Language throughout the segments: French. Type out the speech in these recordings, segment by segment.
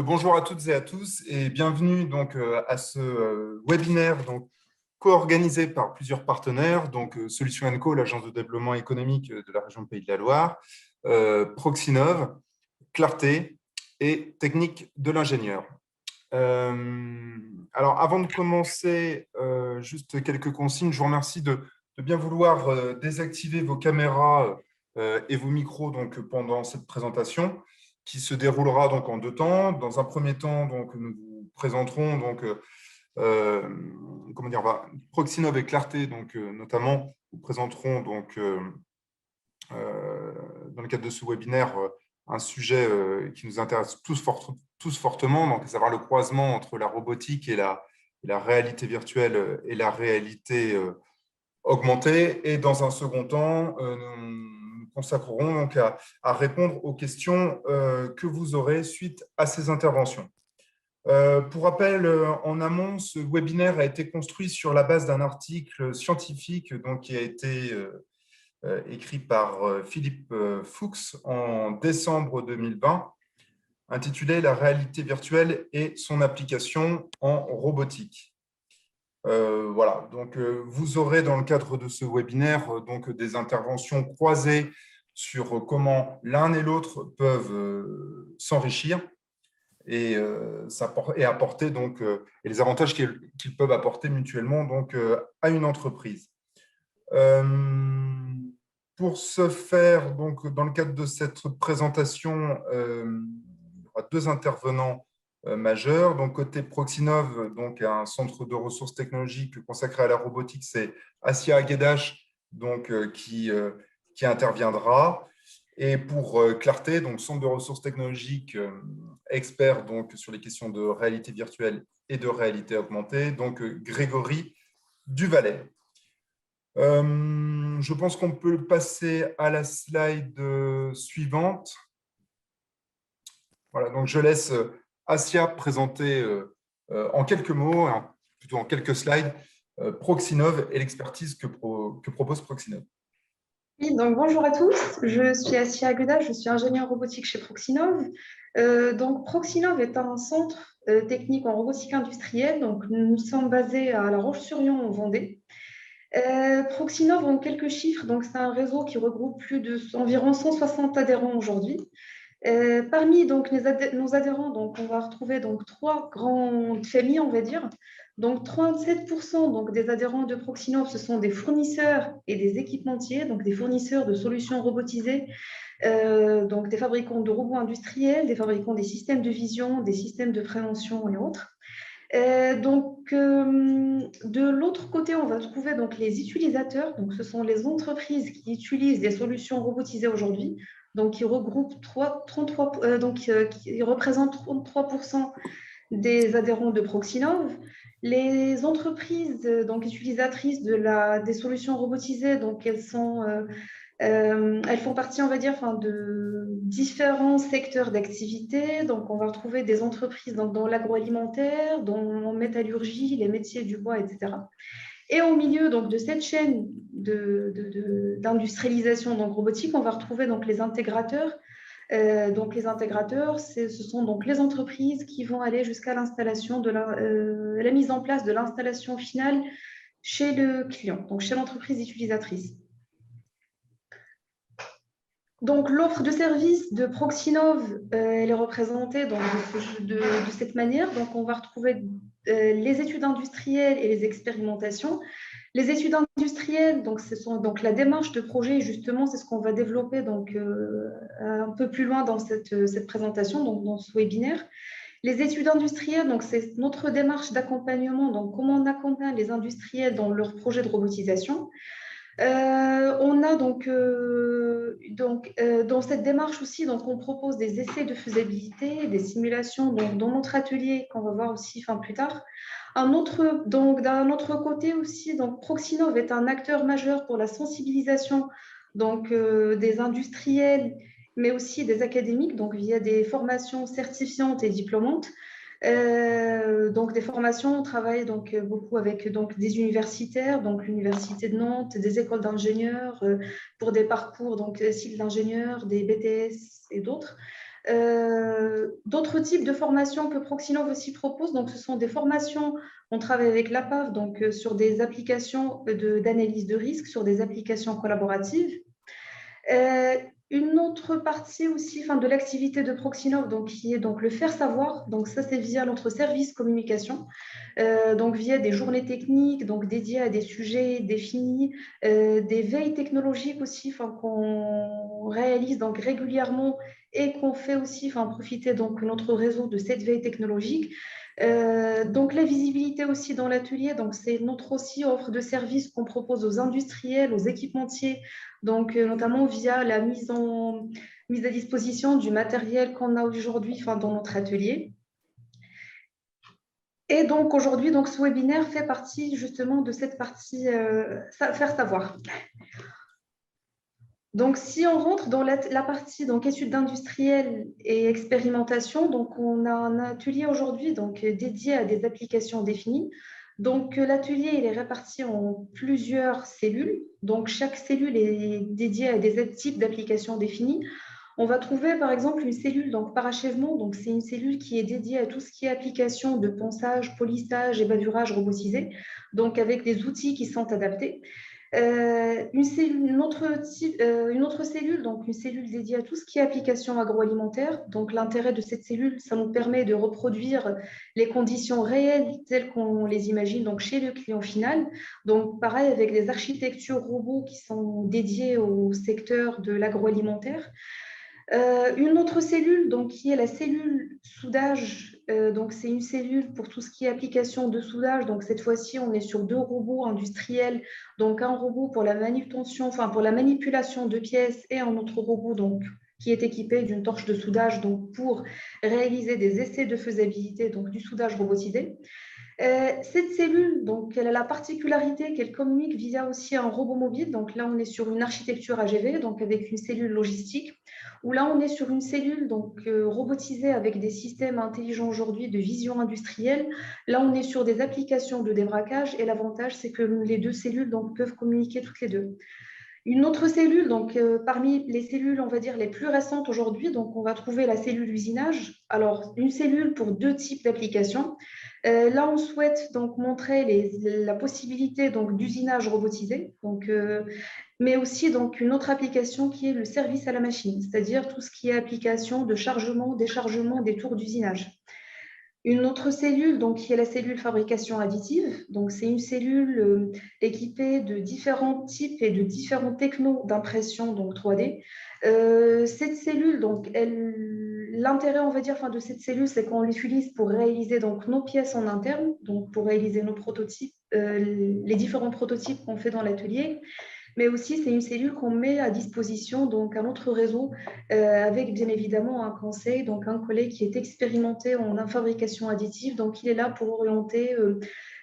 Bonjour à toutes et à tous et bienvenue à ce webinaire co-organisé par plusieurs partenaires, Solutions & Co, l'agence de développement économique de la région Pays de la Loire, Proxinov, Clarté et Technique de l'ingénieur. Alors, avant de commencer, juste quelques consignes. Je vous remercie de bien vouloir désactiver vos caméras et vos micros pendant cette présentation qui se déroulera en deux temps. Dans un premier temps, nous vous présenterons Proxinov et Clarté, notamment, vous présenteront dans le cadre de ce webinaire un sujet qui nous intéresse tous fortement, donc à savoir le croisement entre la robotique et la réalité virtuelle et la réalité augmentée. Et dans un second temps, nous consacrerons à répondre aux questions que vous aurez suite à ces interventions. Pour rappel, en amont, ce webinaire a été construit sur la base d'un article scientifique qui a été écrit par Philippe Fuchs en décembre 2020, intitulé « La réalité virtuelle et son application en robotique ». Voilà, vous aurez dans le cadre de ce webinaire des interventions croisées sur comment l'un et l'autre peuvent s'enrichir et apporter et les avantages qu'ils peuvent apporter mutuellement à une entreprise. Pour ce faire, dans le cadre de cette présentation, il y aura deux intervenants majeurs. Côté Proxinov, un centre de ressources technologiques consacré à la robotique, c'est Assia Aguedash qui interviendra. Et pour Clarté, centre de ressources technologiques expert sur les questions de réalité virtuelle et de réalité augmentée, Grégory Duvalet. Je pense qu'on peut passer à la slide suivante. Voilà, je laisse Assia présenter en quelques mots, plutôt en quelques slides, Proxinov et l'expertise que propose Proxinov. Oui, bonjour à tous, je suis Assia Agueda, je suis ingénieure robotique chez Proxinov. Proxinov est un centre technique en robotique industrielle. Nous sommes basés à La Roche-sur-Yon en Vendée. Proxinov, en quelques chiffres, c'est un réseau qui regroupe environ 160 adhérents aujourd'hui. Parmi nos adhérents, on va retrouver trois grandes familles, on va dire. 37% des adhérents de Proxinov, ce sont des fournisseurs et des équipementiers, des fournisseurs de solutions robotisées, des fabricants de robots industriels, des fabricants des systèmes de vision, des systèmes de prévention et autres. De l'autre côté, on va trouver les utilisateurs. Ce sont les entreprises qui utilisent des solutions robotisées aujourd'hui, qui regroupent qui représentent 33% des adhérents de Proxinov. Les entreprises utilisatrices des solutions robotisées, elles font partie, on va dire, de différents secteurs d'activité. On va retrouver des entreprises dans l'agroalimentaire, dans la métallurgie, les métiers du bois, etc. Et au milieu de cette chaîne d'industrialisation robotique, on va retrouver les intégrateurs. Les intégrateurs, ce sont les entreprises qui vont aller jusqu'à l'installation la mise en place de l'installation finale chez le client, chez l'entreprise utilisatrice. L'offre de service de Proxinov, elle est représentée de cette manière. On va retrouver les études industrielles et les expérimentations. Les études industrielles, ce sont la démarche de projet. Justement, c'est ce qu'on va développer un peu plus loin dans cette présentation, dans ce webinaire. Les études industrielles, c'est notre démarche d'accompagnement. Comment on accompagne les industriels dans leur projet de robotisation. On a dans cette démarche aussi, on propose des essais de faisabilité, des simulations dans notre atelier qu'on va voir aussi plus tard. D'un autre côté aussi, Proxinov est un acteur majeur pour la sensibilisation des industriels, mais aussi des académiques, via des formations certifiantes et diplômantes. Des formations, on travaille beaucoup avec des universitaires, l'Université de Nantes, des écoles d'ingénieurs pour des parcours cycle d'ingénieurs, des BTS et d'autres. D'autres types de formations que Proxinov aussi propose, donc ce sont des formations, on travaille avec l'APAV, donc sur des applications d'analyse de risque, sur des applications collaboratives. Une autre partie aussi de l'activité de Proxinov, donc, qui est donc le faire savoir. Donc ça, c'est via notre service communication, donc via des journées techniques donc dédiées à des sujets définis, des veilles technologiques aussi qu'on réalise donc régulièrement et qu'on fait aussi profiter donc notre réseau de cette veille technologique. Donc la visibilité aussi dans l'atelier, donc c'est notre aussi offre de services qu'on propose aux industriels, aux équipementiers, donc notamment via la mise à disposition du matériel qu'on a aujourd'hui dans notre atelier. Et donc aujourd'hui, donc ce webinaire fait partie justement de cette partie faire savoir. Donc, si on rentre dans la partie donc études d'industriel et expérimentation, donc on a un atelier aujourd'hui donc dédié à des applications définies. Donc, l'atelier il est réparti en plusieurs cellules. Donc, chaque cellule est dédiée à des types d'applications définies. On va trouver par exemple une cellule donc parachèvement. Donc, c'est une cellule qui est dédiée à tout ce qui est application de ponçage, polissage et bavurage robotisé. Donc, avec des outils qui sont adaptés. Une autre cellule, donc une cellule dédiée à tout ce qui est application agroalimentaire. Donc l'intérêt de cette cellule, ça nous permet de reproduire les conditions réelles telles qu'on les imagine donc chez le client final. Donc pareil avec des architectures robots qui sont dédiées au secteur de l'agroalimentaire. Une autre cellule, donc, qui est la cellule soudage, donc c'est une cellule pour tout ce qui est application de soudage. Donc cette fois-ci, on est sur 2 robots industriels, donc un robot pour la manutention, pour la manipulation de pièces et un autre robot donc qui est équipé d'une torche de soudage donc pour réaliser des essais de faisabilité donc du soudage robotisé. Cette cellule, donc, elle a la particularité qu'elle communique via aussi un robot mobile. Donc là, on est sur une architecture AGV, donc avec une cellule logistique, où là, on est sur une cellule donc, robotisée avec des systèmes intelligents aujourd'hui de vision industrielle. Là, on est sur des applications de débraquage et l'avantage, c'est que les 2 cellules donc, peuvent communiquer toutes les 2. Une autre cellule, donc parmi les cellules, on va dire les plus récentes aujourd'hui, donc on va trouver la cellule usinage. Alors, une cellule pour 2 types d'applications. Là, on souhaite donc montrer la possibilité donc d'usinage robotisé, donc, mais aussi donc une autre application qui est le service à la machine, c'est-à-dire tout ce qui est application de chargement, déchargement des tours d'usinage. Une autre cellule, donc, qui est la cellule fabrication additive. Donc, c'est une cellule équipée de différents types et de différents technos d'impression donc 3D. Cette cellule, donc, l'intérêt, on va dire, de cette cellule, c'est qu'on l'utilise pour réaliser donc nos pièces en interne, donc pour réaliser nos prototypes, les différents prototypes qu'on fait dans l'atelier. Mais aussi, c'est une cellule qu'on met à disposition donc à notre réseau avec bien évidemment un conseil, donc un collègue qui est expérimenté en fabrication additive. Donc, il est là pour orienter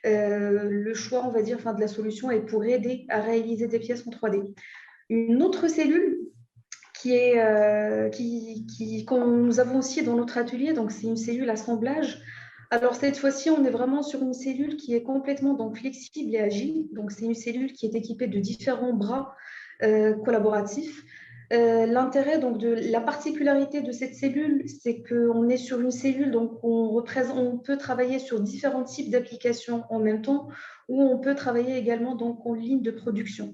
le choix, on va dire, de la solution et pour aider à réaliser des pièces en 3D. Une autre cellule que nous avons aussi dans notre atelier, donc c'est une cellule assemblage. Alors cette fois-ci, on est vraiment sur une cellule qui est complètement donc, flexible et agile. Donc c'est une cellule qui est équipée de différents bras collaboratifs. L'intérêt, donc, de la particularité de cette cellule, c'est qu'on est sur une cellule, donc on peut travailler sur différents types d'applications en même temps, ou on peut travailler également donc, en ligne de production.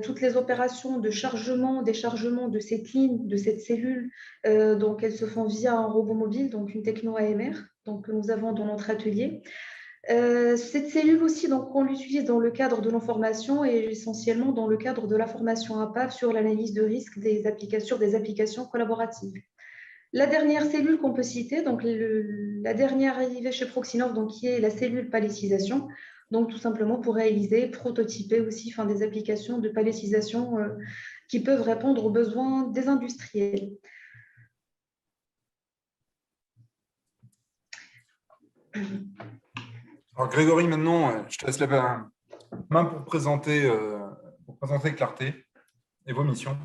Toutes les opérations de chargement, déchargement de cette ligne, de cette cellule, donc elles se font via un robot mobile, donc une techno AMR, donc, que nous avons dans notre atelier. Cette cellule aussi, donc, on l'utilise dans le cadre de nos formations et essentiellement dans le cadre de la formation APAV sur l'analyse de risque sur des applications collaboratives. La dernière cellule qu'on peut citer, donc la dernière arrivée chez Proxinov, donc, qui est la cellule palettisation, donc tout simplement pour réaliser, prototyper aussi des applications de palettisation qui peuvent répondre aux besoins des industriels. Alors Grégory, maintenant, je te laisse la main pour présenter Clarté et vos missions.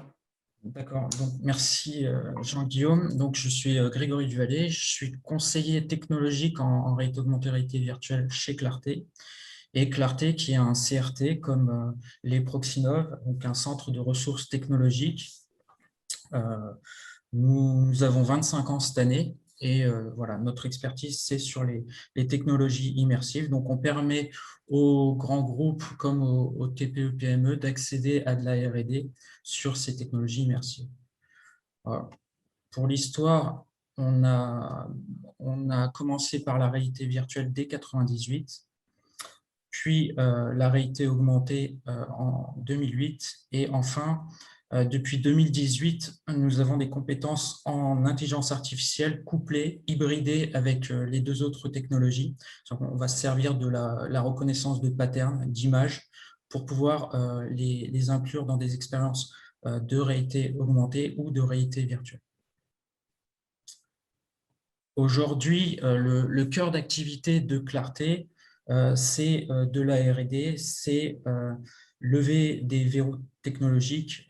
D'accord. Donc, merci Jean-Guillaume. Donc, je suis Grégory Duvallée. Je suis conseiller technologique en réalité augmentée, réalité virtuelle chez Clarté. Et Clarté, qui est un CRT comme les Proxinov, donc un centre de ressources technologiques Nous avons 25 ans cette année et voilà, notre expertise, c'est sur les technologies immersives. Donc, on permet aux grands groupes comme aux TPE-PME d'accéder à de la R&D sur ces technologies immersives. Voilà. Pour l'histoire, on a commencé par la réalité virtuelle dès 1998, puis la réalité augmentée en 2008 et enfin, depuis 2018, nous avons des compétences en intelligence artificielle couplées, hybridées avec les deux autres technologies. Donc, on va se servir de la reconnaissance de patterns, d'images, pour pouvoir les inclure dans des expériences de réalité augmentée ou de réalité virtuelle. Aujourd'hui, le cœur d'activité de Clarté, c'est de la R&D, c'est lever des verrous technologiques,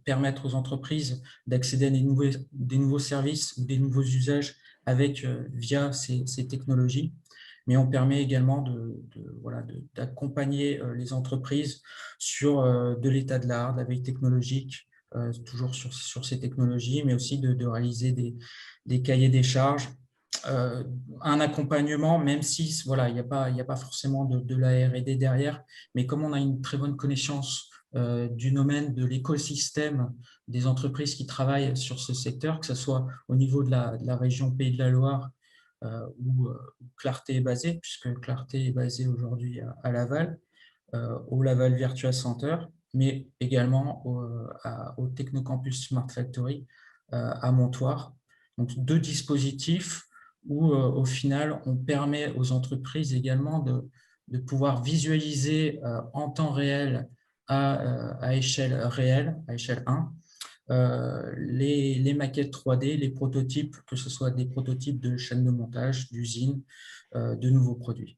permettre aux entreprises d'accéder à des nouveaux services ou des nouveaux usages via ces technologies. Mais on permet également d'accompagner les entreprises sur de l'état de l'art, de la veille technologique, toujours sur ces technologies, mais aussi de réaliser des cahiers des charges, un accompagnement, même si voilà, il n'y a pas forcément de la R&D derrière, mais comme on a une très bonne connaissance du domaine de l'écosystème des entreprises qui travaillent sur ce secteur, que ce soit au niveau de la région Pays de la Loire où Clarté est basée, puisque Clarté est basée aujourd'hui à Laval, au Laval Virtua Center, mais également au Technocampus Smart Factory à Montoire. Donc, deux dispositifs où, au final, on permet aux entreprises également de pouvoir visualiser en temps réel à échelle réelle, à échelle 1, les maquettes 3D, les prototypes, que ce soit des prototypes de chaînes de montage, d'usines, de nouveaux produits.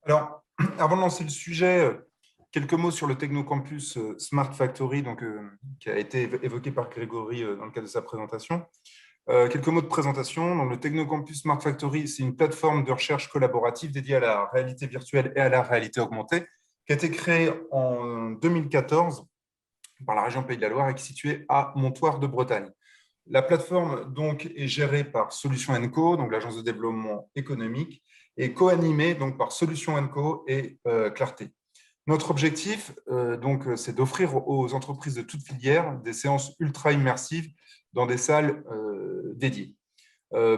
Alors, avant de lancer le sujet, quelques mots sur le Technocampus Smart Factory, donc, qui a été évoqué par Grégory dans le cadre de sa présentation. Quelques mots de présentation. Donc, le Technocampus Smart Factory, c'est une plateforme de recherche collaborative dédiée à la réalité virtuelle et à la réalité augmentée, qui a été créée en 2014 par la région Pays de la Loire et qui est située à Montoire de Bretagne. La plateforme donc, est gérée par Solutions & Co, donc l'agence de développement économique, et co-animée donc, par Solutions & Co et Clarté. Notre objectif, c'est d'offrir aux entreprises de toute filière des séances ultra immersives dans des salles dédiées.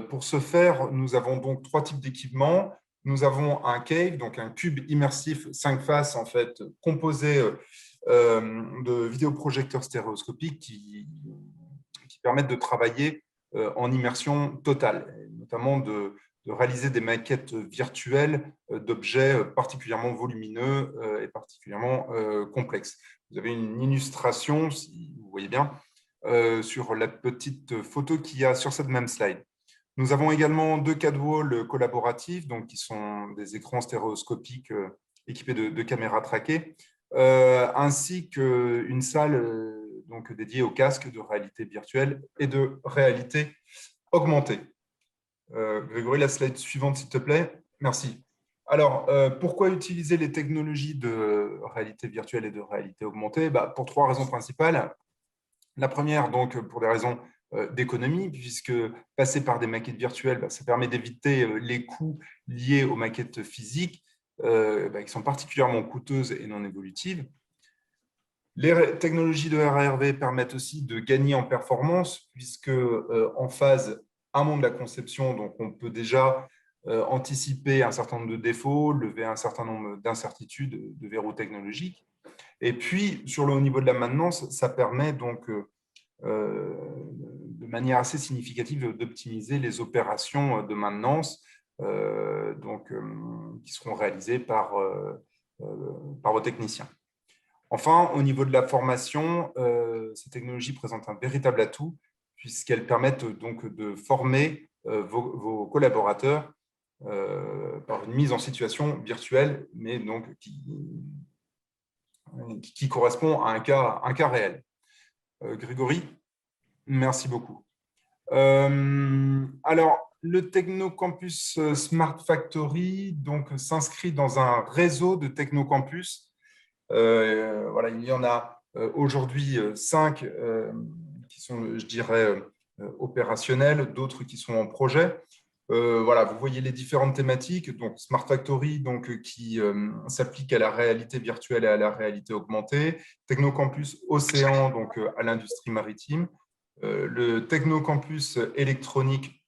Pour ce faire, nous avons donc 3 types d'équipements. Nous avons un cave, donc un cube immersif 5 faces en fait, composé de vidéoprojecteurs stéréoscopiques qui permettent de travailler en immersion totale, notamment de réaliser des maquettes virtuelles d'objets particulièrement volumineux et particulièrement complexes. Vous avez une illustration, si vous voyez bien, sur la petite photo qu'il y a sur cette même slide. Nous avons également 2 CAD-walls collaboratifs, donc qui sont des écrans stéréoscopiques équipés de caméras traquées, ainsi qu'une salle donc dédiée aux casques de réalité virtuelle et de réalité augmentée. Grégory, la slide suivante, s'il te plaît. Merci. Alors, pourquoi utiliser les technologies de réalité virtuelle et de réalité augmentée? Pour 3 raisons principales. La première, donc, pour des raisons d'économie, puisque passer par des maquettes virtuelles, ça permet d'éviter les coûts liés aux maquettes physiques, qui sont particulièrement coûteuses et non évolutives. Les technologies de RARV permettent aussi de gagner en performance, puisque en phase amont de la conception, donc on peut déjà anticiper un certain nombre de défauts, lever un certain nombre d'incertitudes, de verrous technologiques. Et puis, sur le niveau de la maintenance, ça permet donc de manière assez significative d'optimiser les opérations de maintenance qui seront réalisées par vos techniciens. Enfin, au niveau de la formation, ces technologies présentent un véritable atout puisqu'elles permettent donc de former vos collaborateurs par une mise en situation virtuelle, mais donc qui correspond à un cas réel. Grégory, merci beaucoup. Alors, le Technocampus Smart Factory s'inscrit dans un réseau de technocampus. Voilà, il y en a aujourd'hui 5 qui sont, je dirais, opérationnels, d'autres qui sont en projet. Voilà, vous voyez les différentes thématiques. Donc, Smart Factory, donc, qui s'applique à la réalité virtuelle et à la réalité augmentée. Technocampus Océan, donc, à l'industrie maritime. Le Technocampus électronique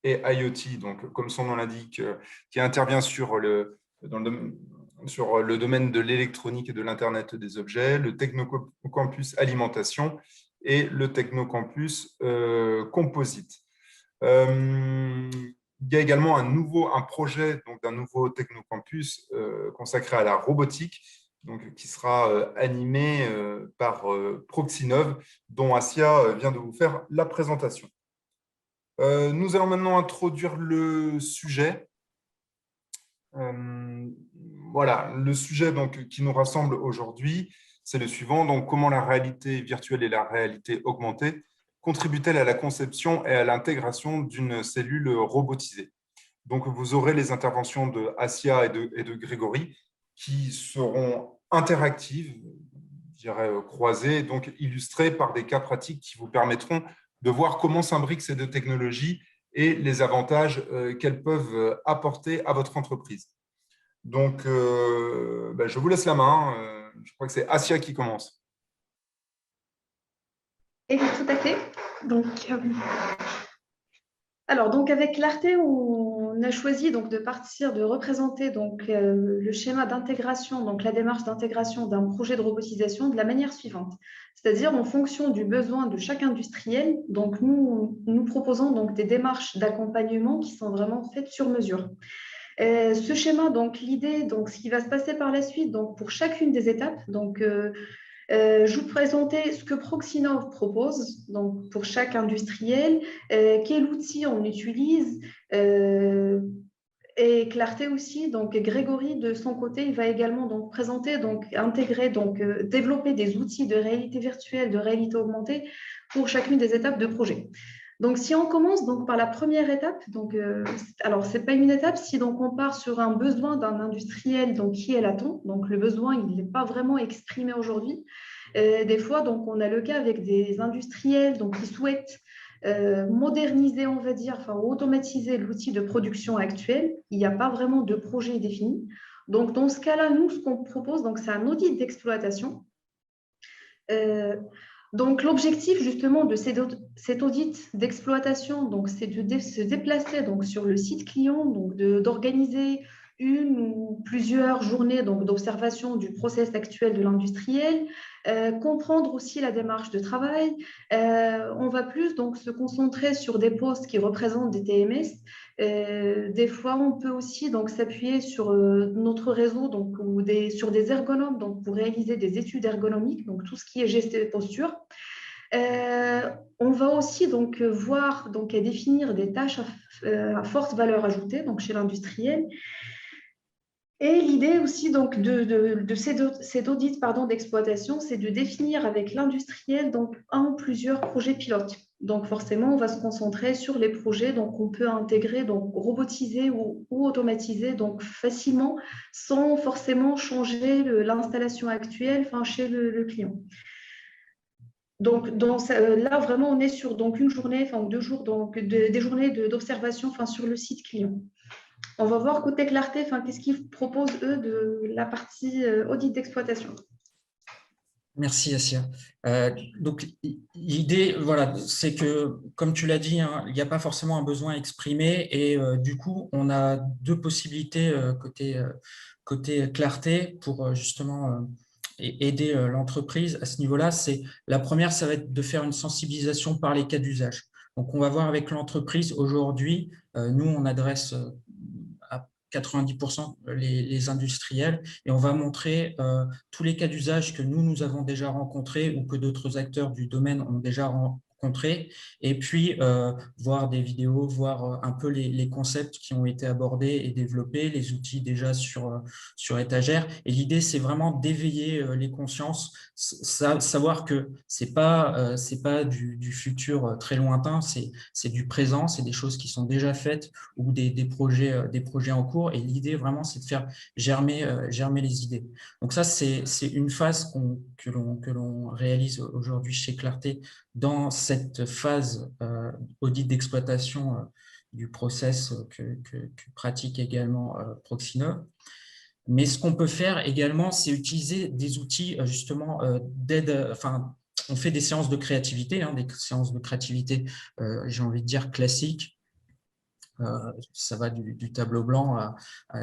et IoT, donc, comme son nom l'indique, qui intervient sur le domaine de l'électronique et de l'Internet des objets. Le Technocampus alimentation et le Technocampus composite. Il y a également un projet d'un nouveau technocampus consacré à la robotique, donc, qui sera animé par Proxinov, dont Asia vient de vous faire la présentation. Nous allons maintenant introduire le sujet. Voilà, le sujet donc, qui nous rassemble aujourd'hui, c'est le suivant. Donc, comment la réalité virtuelle et la réalité augmentée contribuent-elles à la conception et à l'intégration d'une cellule robotisée? Donc, vous aurez les interventions de Asia et de Grégory qui seront interactives, je dirais croisées, donc illustrées par des cas pratiques qui vous permettront de voir comment s'imbriquent ces deux technologies et les avantages qu'elles peuvent apporter à votre entreprise. Donc, je vous laisse la main. Je crois que c'est Asia qui commence. Et tout à fait. Donc, avec Clarté, on a choisi donc, de représenter donc, le schéma d'intégration, donc la démarche d'intégration d'un projet de robotisation de la manière suivante. C'est-à-dire en fonction du besoin de chaque industriel. Donc, nous proposons donc, des démarches d'accompagnement qui sont vraiment faites sur mesure. Ce schéma, donc l'idée, donc ce qui va se passer par la suite, donc pour chacune des étapes, donc je vous présentais ce que Proxinov propose, donc pour chaque industriel, quel outil on utilise, et Clarté aussi. Donc Grégory de son côté, il va également donc présenter, donc intégrer, donc développer des outils de réalité virtuelle, de réalité augmentée pour chacune des étapes de projet. Donc, si on commence donc, par la première étape, donc, alors ce n'est pas une étape, si donc, on part sur un besoin d'un industriel donc, qui est latent, donc le besoin il n'est pas vraiment exprimé aujourd'hui. Des fois, donc, on a le cas avec des industriels donc, qui souhaitent moderniser, on va dire, enfin, automatiser l'outil de production actuel. Il n'y a pas vraiment de projet défini. Donc, dans ce cas-là, nous, ce qu'on propose, donc, c'est un audit d'exploitation. Donc, l'objectif justement de cet audit d'exploitation, c'est de se déplacer donc, sur le site client, donc d'organiser une ou plusieurs journées d'observation du process actuel de l'industriel, comprendre aussi la démarche de travail. On va plus donc, se concentrer sur des postes qui représentent des TMS. Des fois, on peut aussi s'appuyer sur notre réseau donc, ou sur des ergonomes donc, pour réaliser des études ergonomiques, donc tout ce qui est geste et posture. On va aussi donc, voir donc, et définir des tâches à forte valeur ajoutée donc, chez l'industriel. Et l'idée aussi donc, de cet audit d'exploitation, c'est de définir avec l'industriel donc, un ou plusieurs projets pilotes. Donc forcément, on va se concentrer sur les projets qu'on peut intégrer, donc robotiser ou automatiser donc, facilement sans forcément changer l'installation actuelle chez le client. Donc, là, vraiment, on est sur donc, une journée, 2 jours, donc, des journées d'observation sur le site client. On va voir côté Clarté, qu'est-ce qu'ils proposent, eux, de la partie audit d'exploitation. Merci, Asia. Donc, l'idée, voilà, c'est que, comme tu l'as dit, hein, il n'y a pas forcément un besoin exprimé et du coup, on a deux possibilités côté Clarté pour justement aider l'entreprise à ce niveau-là. La première, ça va être de faire une sensibilisation par les cas d'usage. Donc, on va voir avec l'entreprise aujourd'hui, nous, on adresse à 90% les industriels et on va montrer tous les cas d'usage que nous avons déjà rencontrés ou que d'autres acteurs du domaine ont déjà rencontrer et puis voir des vidéos, voir un peu les concepts qui ont été abordés et développés, les outils déjà sur étagère. Et l'idée, c'est vraiment d'éveiller les consciences, savoir que c'est pas du futur très lointain, c'est du présent, c'est des choses qui sont déjà faites ou des projets en cours. Et l'idée, vraiment, c'est de faire germer les idées. Donc ça, c'est une phase que l'on réalise aujourd'hui chez Clarté dans cette phase audit d'exploitation du process que pratique également Proxinov. Mais ce qu'on peut faire également, c'est utiliser des outils justement d'aide. Enfin, on fait des séances de créativité, des séances de créativité, j'ai envie de dire classiques. Ça va du tableau blanc à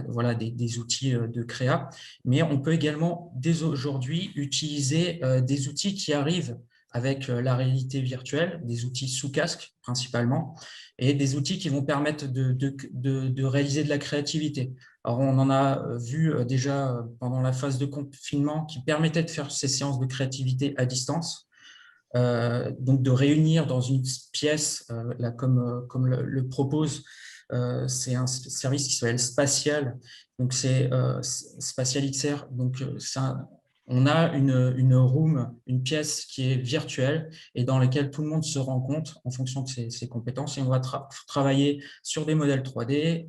voilà, des outils de créa. Mais on peut également, dès aujourd'hui, utiliser des outils qui arrivent avec la réalité virtuelle, des outils sous casque principalement, et des outils qui vont permettre de réaliser de la créativité. Alors, on en a vu déjà pendant la phase de confinement qui permettait de faire ces séances de créativité à distance. Donc de réunir dans une pièce, là, comme le propose, c'est un service qui s'appelle Spatial, donc c'est Spatial XR, donc on a une room, une pièce qui est virtuelle et dans laquelle tout le monde se rend compte en fonction de ses compétences et on va travailler sur des modèles 3D,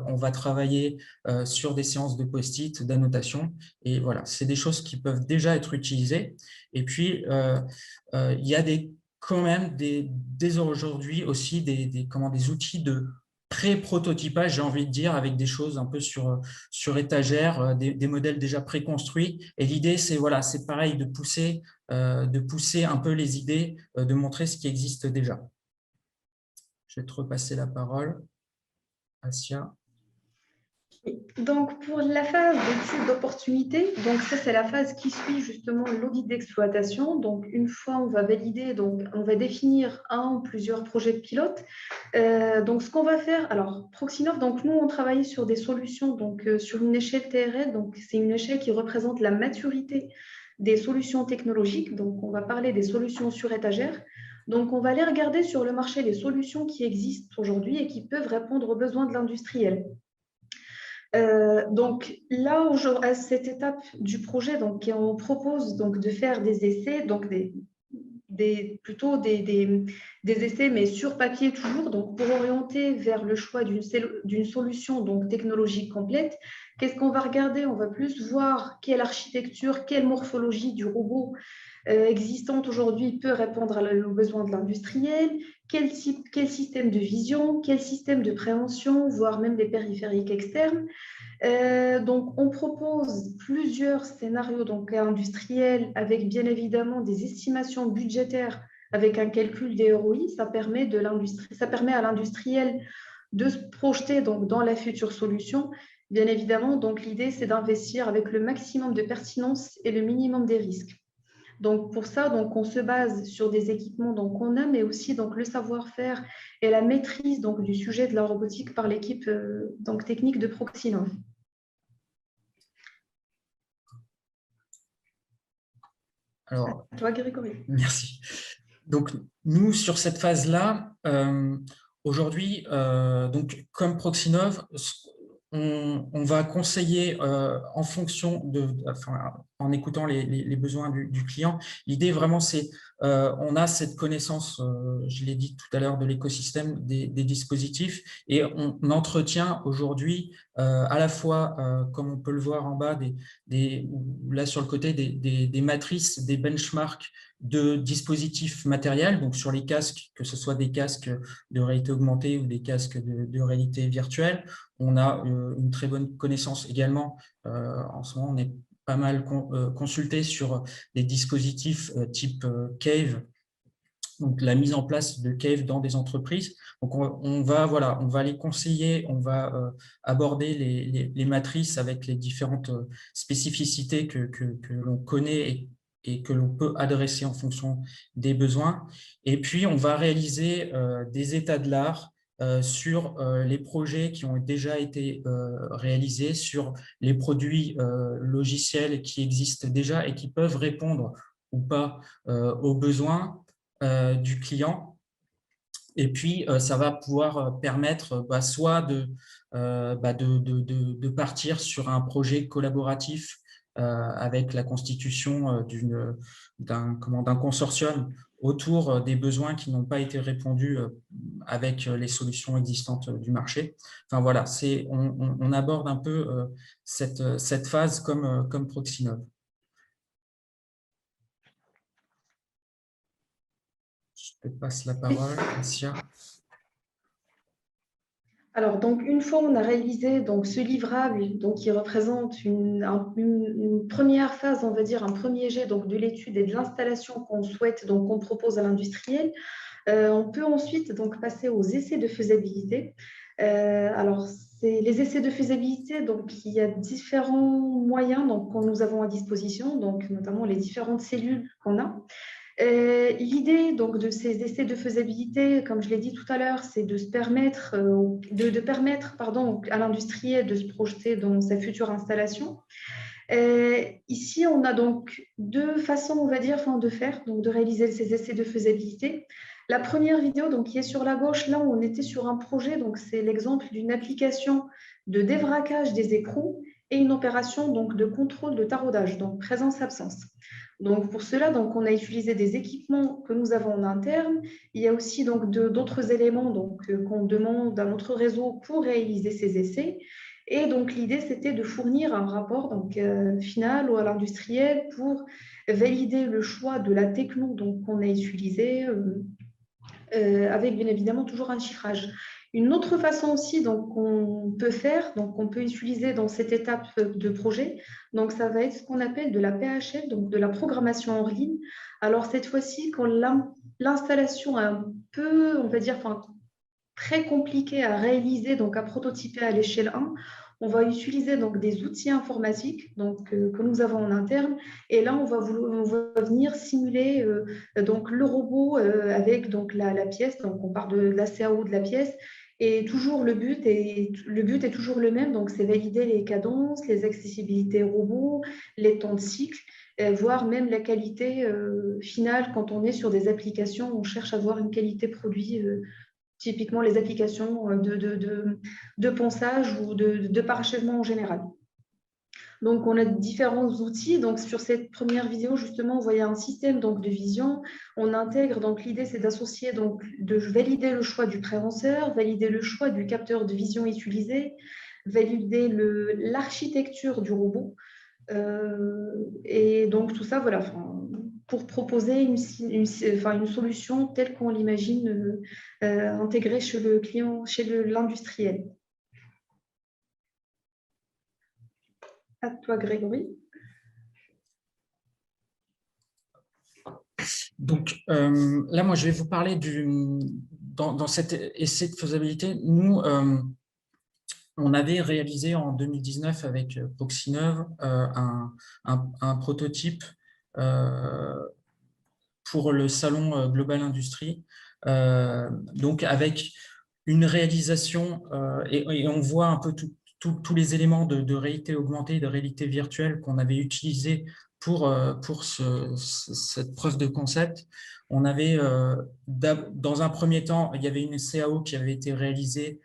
on va travailler sur des séances de post-it, d'annotation et voilà, c'est des choses qui peuvent déjà être utilisées. Et puis, il y a quand même dès aujourd'hui aussi des outils de pré-prototypage, j'ai envie de dire, avec des choses un peu sur étagère, des modèles déjà préconstruits. Et l'idée, c'est voilà, c'est pareil, de pousser un peu les idées, de montrer ce qui existe déjà. Je vais te repasser la parole, Assia. Donc, pour la phase d'étude d'opportunité, donc ça, c'est la phase qui suit justement l'audit d'exploitation. Donc, une fois on va valider, donc on va définir un ou plusieurs projets pilotes. Donc, ce qu'on va faire, alors, Proxinov, donc nous, on travaille sur des solutions, donc sur une échelle TRL, donc c'est une échelle qui représente la maturité des solutions technologiques. Donc, on va parler des solutions sur étagère. Donc, on va aller regarder sur le marché les solutions qui existent aujourd'hui et qui peuvent répondre aux besoins de l'industriel. Donc là, à cette étape du projet, donc, on propose donc, de faire des essais, donc plutôt des essais, mais sur papier toujours, donc pour orienter vers le choix d'une solution donc, technologique complète. Qu'est-ce qu'on va regarder? On va plus voir quelle architecture, quelle morphologie du robot existante aujourd'hui peut répondre aux besoins de l'industriel, quel système de vision, quel système de préhension, voire même des périphériques externes. Donc, on propose plusieurs scénarios donc, industriels avec bien évidemment des estimations budgétaires avec un calcul des ROI. Ça permet à l'industriel de se projeter donc, dans la future solution. Bien évidemment, donc l'idée, c'est d'investir avec le maximum de pertinence et le minimum des risques. Donc, pour ça, donc, on se base sur des équipements qu'on a, mais aussi donc, le savoir-faire et la maîtrise donc, du sujet de la robotique par l'équipe technique de Proxinov. Alors, toi, Grégory. Merci. Donc, nous, sur cette phase-là, aujourd'hui, donc, comme Proxinov, on va conseiller en fonction en écoutant les besoins du client. L'idée vraiment, c'est on a cette connaissance, je l'ai dit tout à l'heure, de l'écosystème des dispositifs et on entretient aujourd'hui à la fois, comme on peut le voir en bas, là sur le côté, des matrices, des benchmarks de dispositifs matériels, donc sur les casques, que ce soit des casques de réalité augmentée ou des casques de réalité virtuelle. On a une très bonne connaissance également. En ce moment, on est pas mal consulté sur des dispositifs type Cave, donc la mise en place de Cave dans des entreprises. Donc on va les conseiller, on va aborder les matrices avec les différentes spécificités que l'on connaît et que l'on peut adresser en fonction des besoins. Et puis, on va réaliser des états de l'art sur les projets qui ont déjà été réalisés, sur les produits logiciels qui existent déjà et qui peuvent répondre ou pas aux besoins. du client. Et puis, ça va pouvoir permettre soit de partir sur un projet collaboratif avec la constitution d'un consortium autour des besoins qui n'ont pas été répondus avec les solutions existantes du marché. Enfin, voilà, on aborde un peu cette phase comme Proxinov. Je te passe la parole, Assia. Alors, donc, une fois on a réalisé donc, ce livrable donc, qui représente une première phase, on va dire, un premier jet donc, de l'étude et de l'installation qu'on souhaite, donc qu'on propose à l'industriel, on peut ensuite donc, passer aux essais de faisabilité. Alors, les essais de faisabilité, donc, il y a différents moyens donc, que nous avons à disposition, donc, notamment les différentes cellules qu'on a. L'idée donc de ces essais de faisabilité, comme je l'ai dit tout à l'heure, c'est de permettre à l'industriel de se projeter dans sa future installation. Ici, on a donc deux façons, on va dire, de faire, donc de réaliser ces essais de faisabilité. La première vidéo, donc, qui est sur la gauche, là, on était sur un projet, donc c'est l'exemple d'une application de dévraquage des écrous et une opération donc, de contrôle de taraudage, donc présence-absence. Donc, pour cela, donc, on a utilisé des équipements que nous avons en interne. Il y a aussi donc, d'autres éléments donc, qu'on demande à notre réseau pour réaliser ces essais. Et donc, l'idée, c'était de fournir un rapport donc, final ou à l'industriel pour valider le choix de la techno qu'on a utilisée, avec bien évidemment toujours un chiffrage. Une autre façon aussi qu'on peut faire, donc qu'on peut utiliser dans cette étape de projet, donc ça va être ce qu'on appelle de la PHL, donc de la programmation en ligne. Alors cette fois-ci, quand l'installation est un peu, on va dire, très compliquée à réaliser, donc à prototyper à l'échelle 1, on va utiliser donc des outils informatiques donc, que nous avons en interne. Et là, on va venir simuler donc, le robot avec donc, la pièce. Donc, on part de la CAO de la pièce. Et toujours le but est toujours le même. Donc, c'est valider les cadences, les accessibilités robots, les temps de cycle, voire même la qualité finale quand on est sur des applications. On cherche à avoir une qualité produit typiquement les applications de ponçage ou de parachèvement en général. Donc, on a différents outils. Donc, sur cette première vidéo, justement, on voyait un système donc, de vision. On intègre, donc l'idée, c'est d'associer, donc, de valider le choix du préhenseur, valider le choix du capteur de vision utilisé, valider l'architecture du robot. Et donc, tout ça, voilà, pour proposer une solution telle qu'on l'imagine intégrée chez le client, chez l'industriel. À toi, Grégory. Donc là, moi, je vais vous parler dans cet essai de faisabilité. Nous, on avait réalisé en 2019 avec Proxinov un prototype pour le salon Global Industrie, donc avec une réalisation, et on voit un peu tous les éléments de réalité augmentée, de réalité virtuelle qu'on avait utilisés pour cette preuve de concept. On avait, dans un premier temps, il y avait une CAO qui avait été réalisée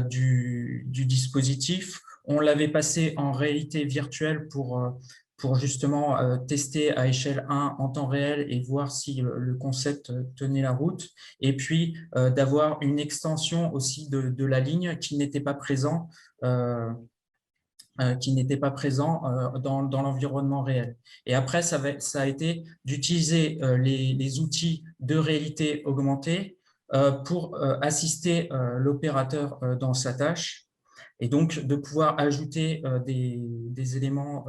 du dispositif. On l'avait passé en réalité virtuelle pour justement tester à échelle 1 en temps réel et voir si le concept tenait la route. Et puis, d'avoir une extension aussi de la ligne qui n'était pas présent dans l'environnement réel. Et après, ça a été d'utiliser les outils de réalité augmentée pour assister l'opérateur dans sa tâche, et donc de pouvoir ajouter des éléments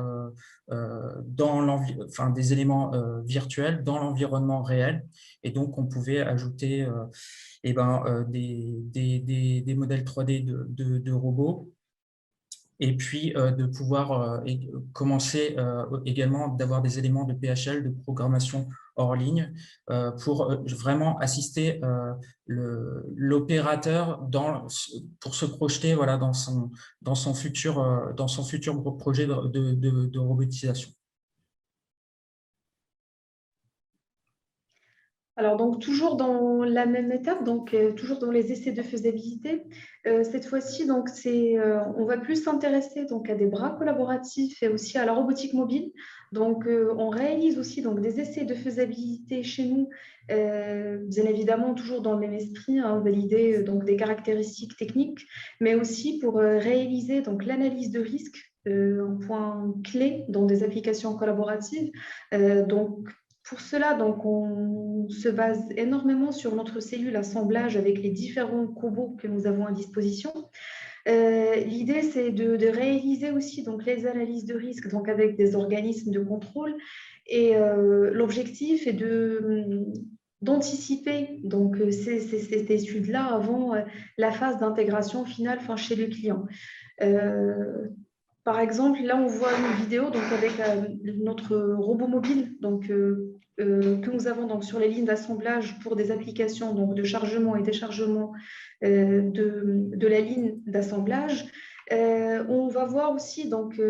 des éléments virtuels dans l'environnement réel. Et donc on pouvait ajouter des modèles 3D de robots, et puis de pouvoir commencer également d'avoir des éléments de PHL, de programmation hors ligne, pour vraiment assister l'opérateur pour se projeter voilà, dans son futur projet de robotisation. Alors, donc, toujours dans la même étape, donc toujours dans les essais de faisabilité, cette fois-ci, donc, on va plus s'intéresser donc, à des bras collaboratifs et aussi à la robotique mobile. Donc, on réalise aussi donc, des essais de faisabilité chez nous, bien évidemment, toujours dans le même esprit, hein, valider donc, des caractéristiques techniques, mais aussi pour réaliser donc, l'analyse de risque, un point clé dans des applications collaboratives. Donc, pour cela, donc, on se base énormément sur notre cellule assemblage avec les différents cobots que nous avons à disposition. L'idée, c'est de réaliser aussi donc, les analyses de risque donc, avec des organismes de contrôle. Et l'objectif est d'anticiper donc, cette étude-là avant la phase d'intégration finale enfin, chez le client. Euh, Par exemple, là, on voit une vidéo donc, avec notre robot mobile que nous avons donc, sur les lignes d'assemblage pour des applications donc, de chargement et déchargement de la ligne d'assemblage. On va voir aussi donc,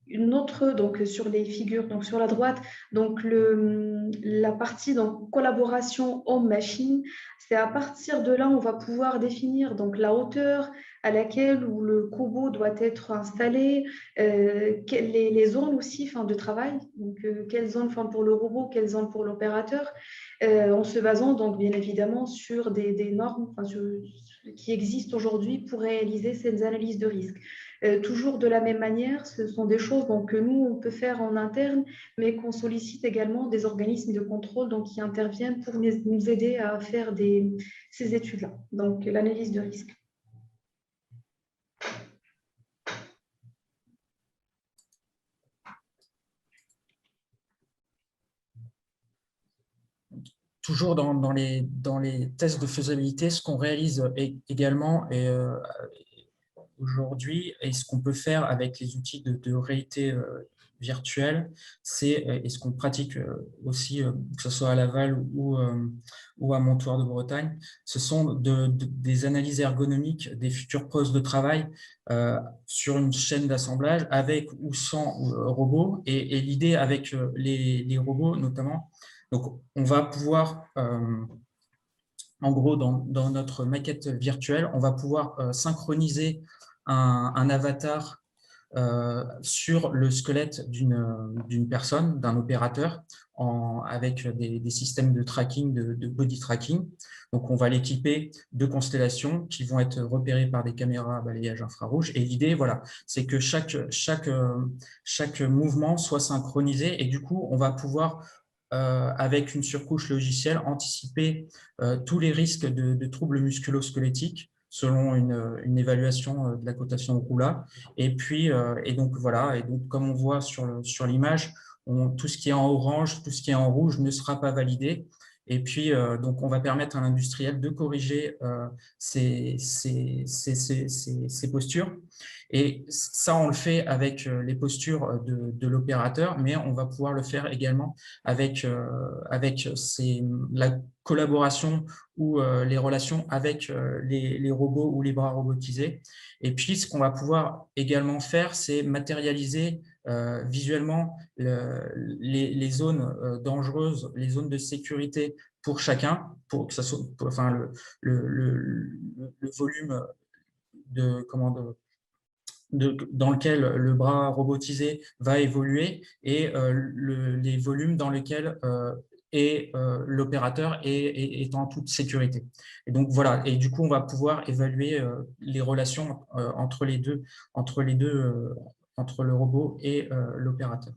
une autre donc, sur les figures, donc sur la droite, donc la partie donc, collaboration homme-machine. C'est à partir de là, on va pouvoir définir donc, la hauteur à laquelle où le cobot doit être installé, les zones aussi enfin, de travail, donc quelles zones enfin, pour le robot, quelles zones pour l'opérateur, en se basant donc bien évidemment sur des normes enfin, qui existent aujourd'hui pour réaliser ces analyses de risque. Toujours de la même manière, ce sont des choses donc, que nous, on peut faire en interne, mais qu'on sollicite également des organismes de contrôle donc, qui interviennent pour nous aider à faire ces études-là, donc l'analyse de risque. Toujours dans les tests de faisabilité, ce qu'on réalise également aujourd'hui et ce qu'on peut faire avec les outils de réalité virtuelle, et ce qu'on pratique aussi, que ce soit à Laval ou à Montoire de Bretagne, ce sont des analyses ergonomiques des futurs postes de travail sur une chaîne d'assemblage avec ou sans robots. Et l'idée avec les robots notamment, donc on va pouvoir, en gros, dans notre maquette virtuelle, on va pouvoir synchroniser un avatar sur le squelette d'une personne, d'un opérateur, avec des systèmes de tracking, de body tracking. Donc, on va l'équiper de constellations qui vont être repérées par des caméras à balayage infrarouge. Et l'idée, voilà, c'est que chaque mouvement soit synchronisé et du coup, on va pouvoir avec une surcouche logicielle, anticiper tous les risques de troubles musculo-squelettiques selon une évaluation de la cotation de Roula. Et puis, et donc voilà, et donc comme on voit sur l'image, tout ce qui est en orange, tout ce qui est en rouge ne sera pas validé. Et puis, donc, on va permettre à l'industriel de corriger ces postures. Et ça, on le fait avec les postures de l'opérateur, mais on va pouvoir le faire également avec la collaboration ou les relations avec les robots ou les bras robotisés. Et puis, ce qu'on va pouvoir également faire, c'est matérialiser visuellement les zones dangereuses, les zones de sécurité pour chacun, pour que ça soit, enfin, le volume dans lequel le bras robotisé va évoluer et les volumes dans lesquels l'opérateur est en toute sécurité. Et donc voilà, et du coup on va pouvoir évaluer les relations entre le robot et l'opérateur.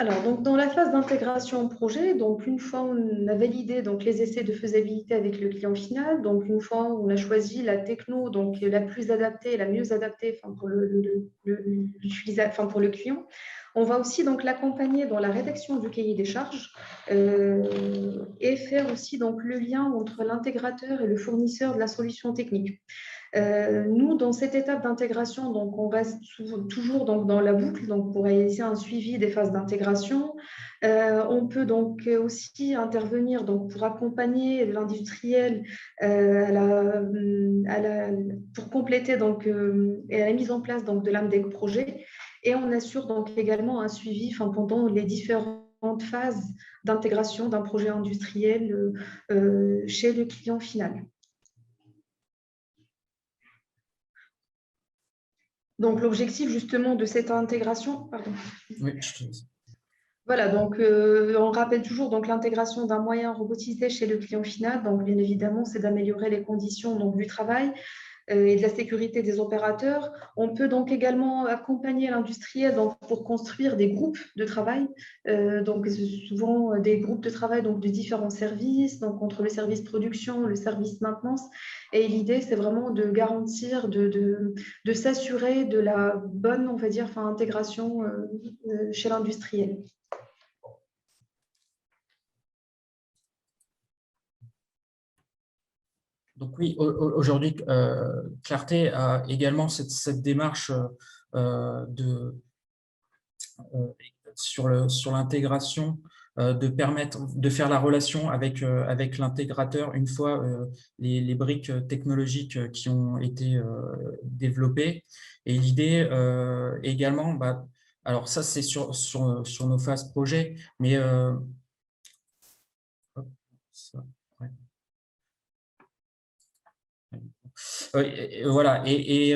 Alors, donc, dans la phase d'intégration au projet, donc, une fois on a validé donc, les essais de faisabilité avec le client final, donc une fois on a choisi la techno donc, la plus adaptée, la mieux adaptée enfin, pour enfin, pour le client, on va aussi donc l'accompagner dans la rédaction du cahier des charges et faire aussi donc, le lien entre l'intégrateur et le fournisseur de la solution technique. Nous, dans cette étape d'intégration, donc on reste toujours donc, dans la boucle donc, pour réaliser un suivi des phases d'intégration. On peut donc aussi intervenir donc, pour accompagner l'industriel pour compléter donc, et à la mise en place donc, de l'AMDEC projet. et on assure donc également un suivi pendant les différentes phases d'intégration d'un projet industriel chez le client final. Donc, l'objectif justement de cette intégration, pardon. Oui, je te laisse. Voilà, donc on rappelle toujours donc l'intégration d'un moyen robotisé chez le client final. Donc, bien évidemment, c'est d'améliorer les conditions donc, du travail et de la sécurité des opérateurs. On peut donc également accompagner l'industriel pour construire des groupes de travail, donc souvent des groupes de travail donc, de différents services, donc entre le service production, le service maintenance. Et l'idée, c'est vraiment de garantir, de s'assurer de la bonne, on va dire, intégration chez l'industriel. Donc oui, aujourd'hui, Clarté a également cette démarche sur l'intégration, de permettre de faire la relation avec l'intégrateur une fois les briques technologiques qui ont été développées. Et l'idée également, alors ça c'est sur nos phases projet, mais voilà, et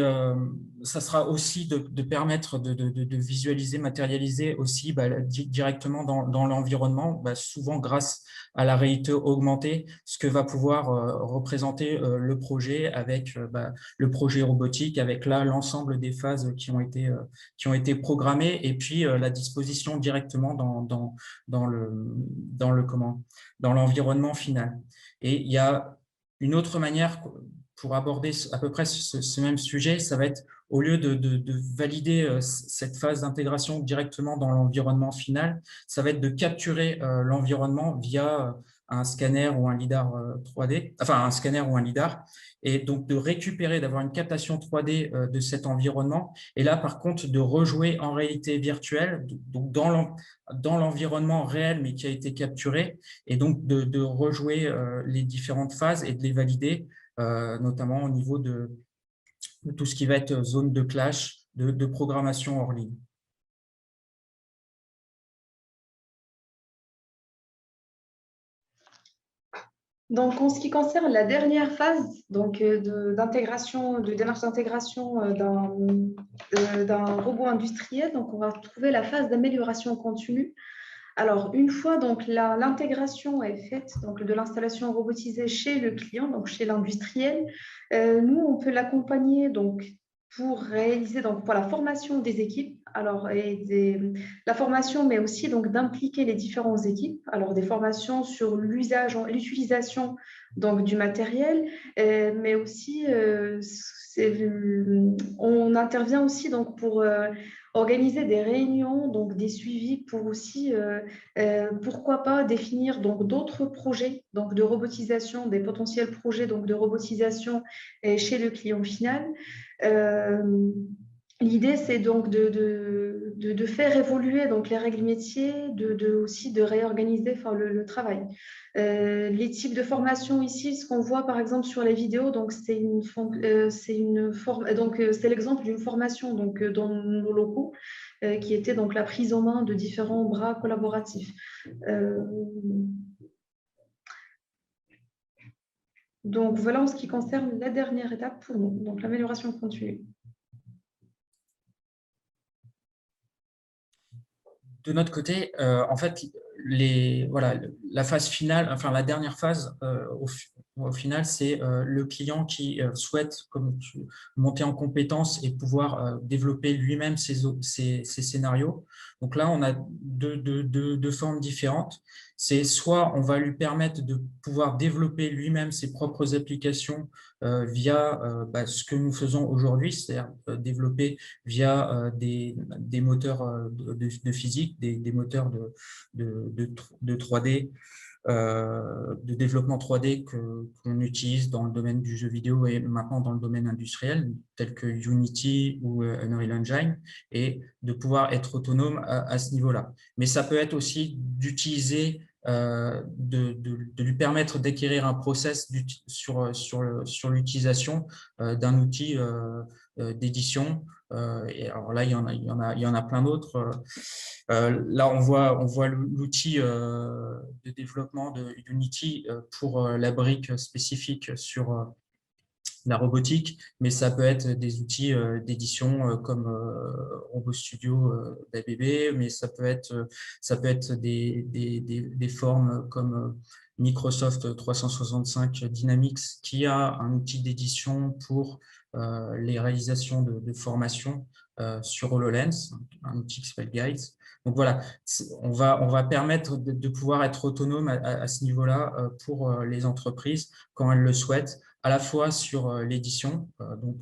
ça sera aussi de permettre de visualiser, matérialiser aussi directement dans l'environnement, souvent grâce à la réalité augmentée, ce que va pouvoir représenter le projet avec le projet robotique, avec là l'ensemble des phases qui ont été programmées, et puis la disposition directement dans l'environnement final. Et il y a une autre manière pour aborder à peu près ce même sujet, ça va être, au lieu de valider cette phase d'intégration directement dans l'environnement final, ça va être de capturer l'environnement via un scanner ou un lidar 3D, enfin un scanner ou un lidar, et donc de récupérer, d'avoir une captation 3D de cet environnement, et là par contre de rejouer en réalité virtuelle, donc dans l'environnement réel mais qui a été capturé, et donc de rejouer les différentes phases et de les valider, notamment au niveau de tout ce qui va être zone de clash, de programmation hors ligne. Donc, en ce qui concerne la dernière phase d'intégration, de démarche d'intégration d'un robot industriel, donc on va trouver la phase d'amélioration continue. Alors, une fois donc l'intégration est faite donc, de l'installation robotisée chez le client, donc chez l'industriel, nous, on peut l'accompagner donc, pour réaliser donc, pour la formation des équipes, alors, la formation, mais aussi donc, d'impliquer les différentes équipes, alors des formations sur l'utilisation donc, du matériel, mais aussi on intervient aussi donc, pour organiser des réunions, donc des suivis pour aussi, pourquoi pas, définir donc d'autres projets donc de robotisation, des potentiels projets donc de robotisation chez le client final. L'idée, c'est donc de faire évoluer donc, les règles métiers, aussi de réorganiser le travail. Les types de formation ici, ce qu'on voit par exemple sur les vidéos, donc c'est l'exemple d'une formation donc, dans nos locaux qui était donc la prise en main de différents bras collaboratifs. Donc voilà en ce qui concerne la dernière étape pour nous, donc l'amélioration continue. De notre côté, en fait, la phase finale, enfin la dernière phase, au final, c'est le client qui souhaite monter en compétence et pouvoir développer lui-même ses scénarios. Donc là, on a deux formes différentes. C'est soit on va lui permettre de pouvoir développer lui-même ses propres applications via ce que nous faisons aujourd'hui, c'est-à-dire développer via des moteurs de physique, des moteurs de 3D, de développement 3D qu'on utilise dans le domaine du jeu vidéo et maintenant dans le domaine industriel, tel que Unity ou Unreal Engine, et de pouvoir être autonome à ce niveau-là. Mais ça peut être aussi d'utiliser, de lui permettre d'acquérir un process sur l'utilisation d'un outil d'édition Et alors là, il y en a plein d'autres. Là, on voit l'outil de développement de Unity pour la brique spécifique sur la robotique, mais ça peut être des outils d'édition comme Robot Studio d'ABB, mais ça peut être des formes comme Microsoft 365 Dynamics, qui a un outil d'édition pour les réalisations de formation sur HoloLens, un outil qui s'appelle Guides. Donc voilà, on va permettre de pouvoir être autonome à ce niveau-là pour les entreprises quand elles le souhaitent, à la fois sur l'édition, donc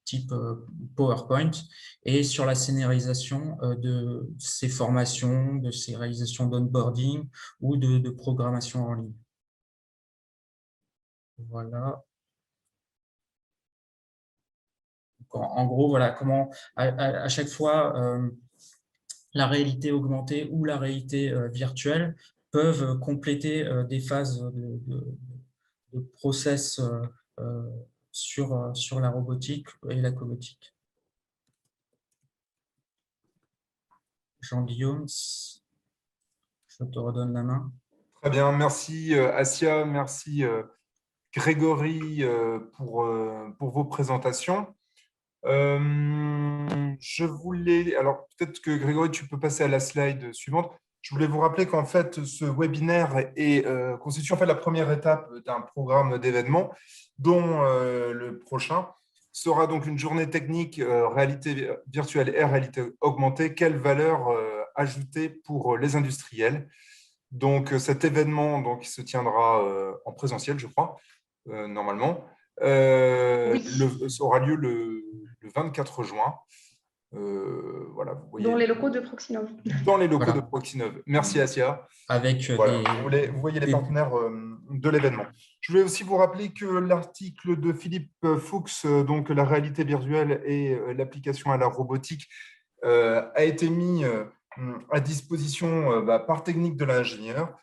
type PowerPoint, et sur la scénarisation de ces formations, de ces réalisations d'onboarding ou de programmation en ligne. Voilà. Donc, en gros, voilà comment à chaque fois la réalité augmentée ou la réalité virtuelle peuvent compléter des phases de process sur la robotique et la cobotique. Jean-Guillaume, je te redonne la main. Très bien, merci Assia, merci Grégory pour vos présentations. Je voulais, alors peut-être que Grégory, tu peux passer à la slide suivante. Je voulais vous rappeler qu'en fait, ce webinaire constitue en fait la première étape d'un programme d'événements dont le prochain sera donc une journée technique réalité virtuelle et réalité augmentée. Quelle valeur ajoutée pour les industriels? Donc cet événement donc, il se tiendra en présentiel, je crois, normalement. Oui. Aura lieu le 24 juin. Voilà, vous voyez, Dans les locaux de Proxinov. dans les locaux Voilà. de Proxinov. Merci Assia. Avec voilà, vous voyez les partenaires de l'événement. Je voulais aussi vous rappeler que l'article de Philippe Fuchs, donc la réalité virtuelle et l'application à la robotique, a été mis à disposition par Technique de l'ingénieur,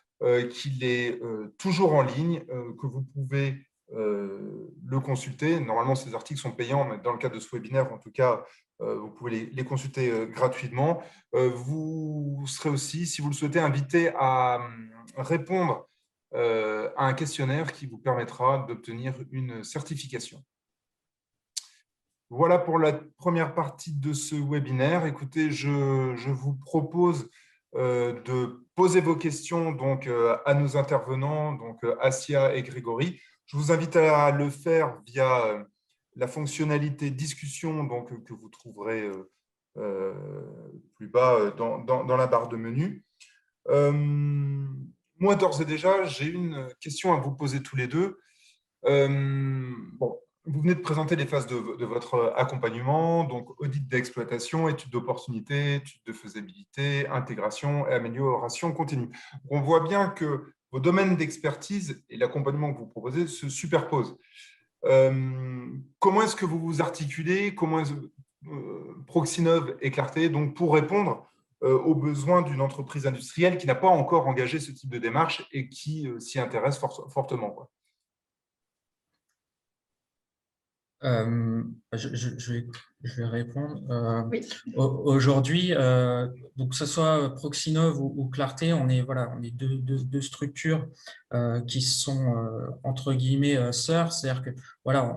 qu'il est toujours en ligne, que vous pouvez le consulter. Normalement, ces articles sont payants, mais dans le cadre de ce webinaire, en tout cas, vous pouvez les consulter gratuitement. Vous serez aussi, si vous le souhaitez, invité à répondre à un questionnaire qui vous permettra d'obtenir une certification. Voilà pour la première partie de ce webinaire. Écoutez, je vous propose de poser vos questions donc, à nos intervenants, donc Assia et Grégory. Je vous invite à le faire via la fonctionnalité discussion donc, que vous trouverez plus bas dans la barre de menu. Moi, d'ores et déjà, j'ai une question à vous poser tous les deux. Bon, vous venez de présenter les phases de votre accompagnement, donc audit d'exploitation, étude d'opportunité, étude de faisabilité, intégration et amélioration continue. On voit bien que vos domaines d'expertise et l'accompagnement que vous proposez se superposent. Comment est-ce que vous vous articulez? Comment Proxinov et Clarté donc, pour répondre aux besoins d'une entreprise industrielle qui n'a pas encore engagé ce type de démarche et qui s'y intéresse fortement, quoi. Je vais répondre. Oui. Aujourd'hui, donc que ce soit Proxinov ou Clarté, on est deux structures qui sont entre guillemets sœurs, c'est-à-dire que voilà,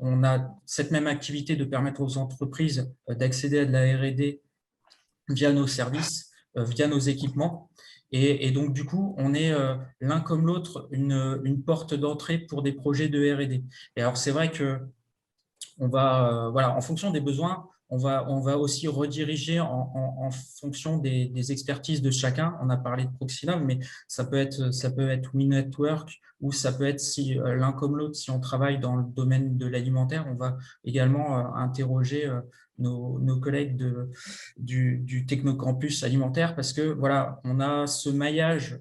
on a cette même activité de permettre aux entreprises d'accéder à de la R&D via nos services, via nos équipements. Et donc, du coup, on est l'un comme l'autre une porte d'entrée pour des projets de R&D. Et alors, c'est vrai que on va, en fonction des besoins, on va aussi rediriger en fonction des expertises de chacun. On a parlé de Proxinov, mais ça peut être WeNetwork ou ça peut être l'un comme l'autre. Si on travaille dans le domaine de l'alimentaire, on va également interroger nos collègues du Technocampus alimentaire parce que voilà, on a ce maillage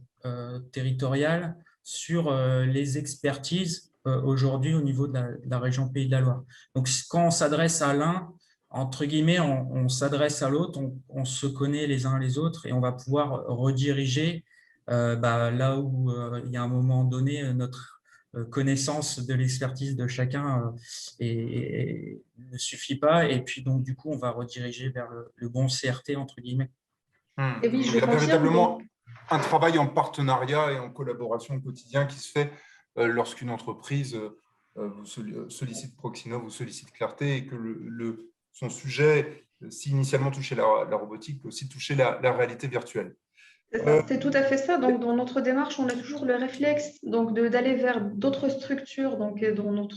territorial sur les expertises aujourd'hui au niveau de la région Pays de la Loire. Donc, quand on s'adresse à l'un, entre guillemets, on s'adresse à l'autre, on se connaît les uns les autres et on va pouvoir rediriger là où il y a un moment donné connaissance de l'expertise de chacun ne suffit pas. Et puis, donc, du coup, on va rediriger vers le bon CRT, entre guillemets. Et oui, Donc, je il y a confirme. véritablement un travail en partenariat et en collaboration au quotidien qui se fait lorsqu'une entreprise vous sollicite Proxinov, vous sollicite Clarté, et que son sujet, si initialement touchait la robotique, peut aussi toucher la réalité virtuelle. C'est tout à fait ça. Donc, dans notre démarche, on a toujours le réflexe d'aller vers d'autres structures, donc dans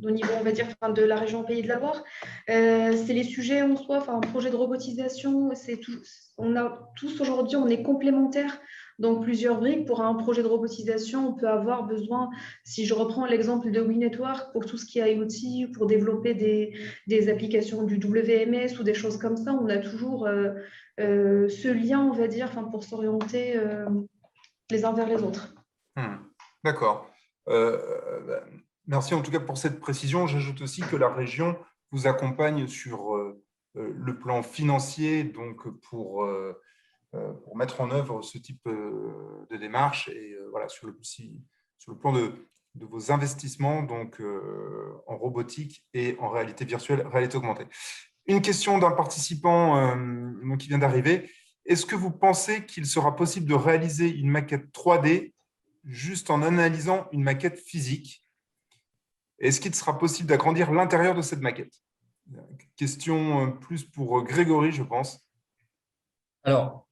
au niveau, on va dire, enfin, de la région Pays de la Loire. C'est les sujets en soi, enfin, un projet de robotisation, on a tous aujourd'hui, on est complémentaires. Donc, plusieurs briques. Pour un projet de robotisation, on peut avoir besoin, si je reprends l'exemple de WeNetwork, pour tout ce qui est IoT, pour développer des applications du WMS ou des choses comme ça, on a toujours ce lien, on va dire, enfin, pour s'orienter les uns vers les autres. D'accord. Merci en tout cas pour cette précision. J'ajoute aussi que la région vous accompagne sur le plan financier, donc pour mettre en œuvre ce type de démarche et voilà, sur le plan de vos investissements donc, en robotique et en réalité virtuelle, réalité augmentée. Une question d'un participant qui vient d'arriver. Est-ce que vous pensez qu'il sera possible de réaliser une maquette 3D juste en analysant une maquette physique? Est-ce qu'il sera possible d'agrandir l'intérieur de cette maquette? Question plus pour Grégory, je pense. Alors,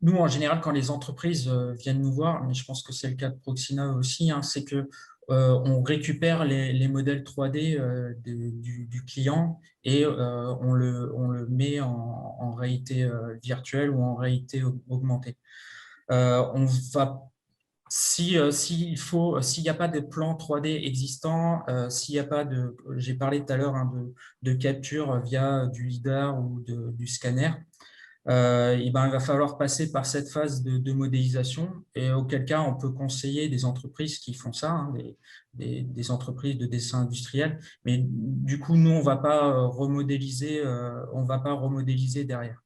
nous, en général, quand les entreprises viennent nous voir, mais je pense que c'est le cas de Proxinov aussi, c'est que on récupère les modèles 3D du client et on le met en réalité virtuelle ou en réalité augmentée. On va, s'il n'y a pas de plan 3D existant, s'il n'y a pas j'ai parlé tout à l'heure de capture via du lidar ou du scanner, il va falloir passer par cette phase de modélisation, et auquel cas on peut conseiller des entreprises qui font ça, des entreprises de dessin industriel, mais du coup nous on va pas remodéliser derrière.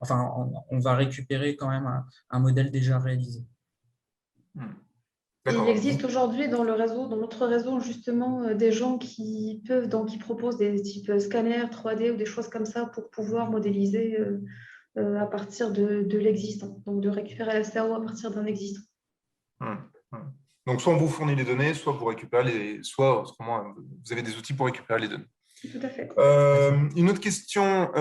Enfin, on va récupérer quand même un modèle déjà réalisé. Il existe aujourd'hui dans notre réseau, justement, des gens qui proposent des types scanners 3D ou des choses comme ça pour pouvoir modéliser à partir de l'existant, donc de récupérer la CAO à partir d'un existant. Donc, soit on vous fournit les données, soit vous récupérez soit autrement, vous avez des outils pour récupérer les données. Tout à fait. Une autre question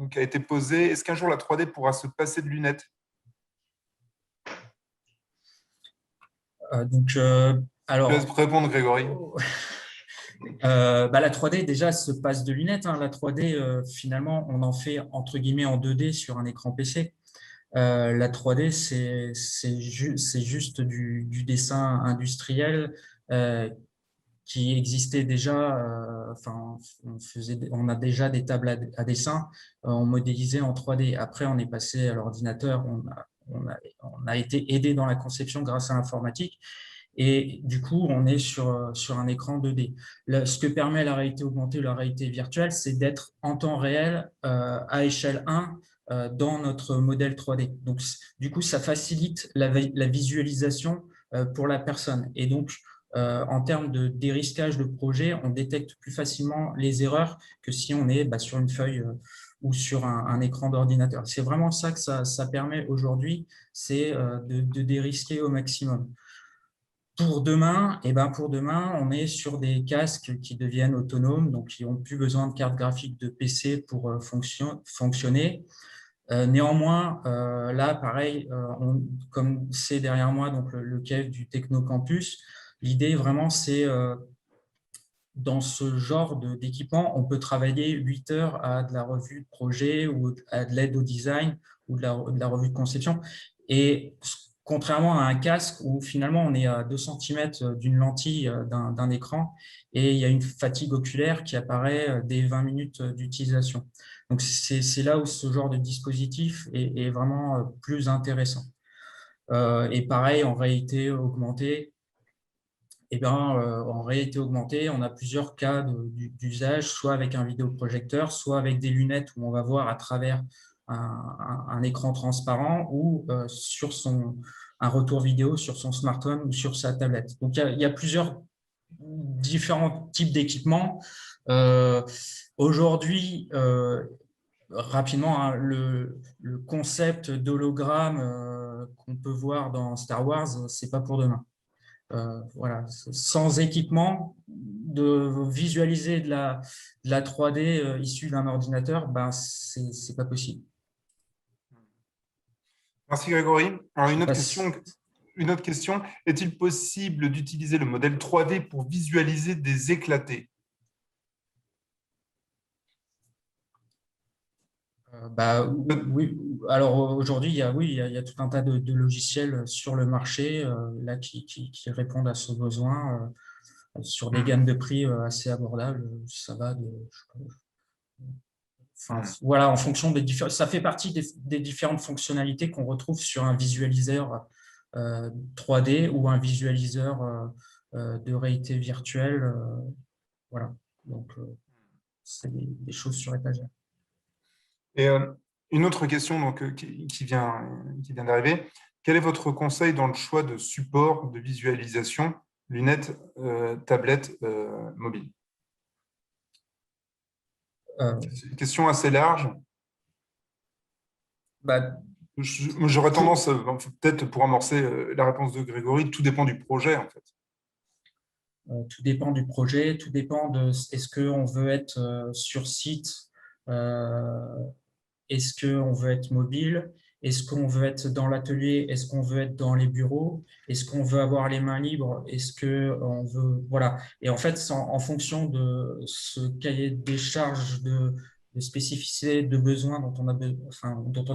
qui a été posée. Est-ce qu'un jour la 3D pourra se passer de lunettes? Alors, je laisse répondre, Grégory. La 3D, déjà, se passe de lunettes. La 3D, finalement, on en fait, entre guillemets, en 2D sur un écran PC. La 3D, c'est juste du dessin industriel qui existait déjà. On a déjà des tables à dessin, on modélisait en 3D. Après, on est passé à l'ordinateur, on a été aidé dans la conception grâce à l'informatique. Et du coup, on est sur un écran 2D. Ce que permet la réalité augmentée ou la réalité virtuelle, c'est d'être en temps réel à échelle 1 dans notre modèle 3D. Donc, du coup, ça facilite la visualisation pour la personne. Et donc, en termes de dérisquage de projet, on détecte plus facilement les erreurs que si on est sur une feuille ou sur un écran d'ordinateur. C'est vraiment ça que ça permet aujourd'hui, c'est de dérisquer au maximum. Pour demain, on est sur des casques qui deviennent autonomes, donc qui n'ont plus besoin de carte graphique de PC pour fonctionner. Néanmoins, là, pareil, comme c'est derrière moi donc le CAF du Technocampus, l'idée vraiment, c'est dans ce genre d'équipement, on peut travailler 8 heures à de la revue de projet ou à de l'aide au design ou de la revue de conception. Et contrairement à un casque où finalement on est à 2 cm d'une lentille d'un écran et il y a une fatigue oculaire qui apparaît dès 20 minutes d'utilisation. Donc c'est là où ce genre de dispositif est vraiment plus intéressant. Et pareil, en réalité augmentée, en réalité augmentée, on a plusieurs cas d'usage, soit avec un vidéoprojecteur, soit avec des lunettes où on va voir à travers un écran transparent ou sur un retour vidéo sur son smartphone ou sur sa tablette. Donc, il y a plusieurs différents types d'équipements. Aujourd'hui, rapidement, hein, le concept d'hologramme qu'on peut voir dans Star Wars, c'est pas pour demain. Voilà, sans équipement, de visualiser de la 3D issue d'un ordinateur, ben, c'est pas possible. Merci Grégory. Alors, Je une sais autre pas question. Une autre question. Est-il possible d'utiliser le modèle 3D pour visualiser des éclatés? Bah, oui. Alors aujourd'hui, il y a tout un tas de logiciels sur le marché là, qui répondent à ce besoin sur des gammes de prix assez abordables. Ça va de, enfin, voilà, en fonction des différents. Ça fait partie des différentes fonctionnalités qu'on retrouve sur un visualiseur 3D ou un visualiseur de réalité virtuelle. Voilà. Donc, c'est des choses sur étagère. Et une autre question donc, qui vient d'arriver. Quel est votre conseil dans le choix de support de visualisation, lunettes, tablettes, mobiles? C'est une question assez large. Bah, J'aurais tendance, peut-être pour amorcer la réponse de Grégory, tout dépend du projet en fait. Tout dépend du projet, tout dépend de est-ce qu'on veut être sur site, est-ce qu'on veut être mobile, est-ce qu'on veut être dans l'atelier, est-ce qu'on veut être dans les bureaux, est-ce qu'on veut avoir les mains libres, est-ce qu'on veut… Voilà. Et en fait, en fonction de ce cahier des charges de spécificité, de besoins dont on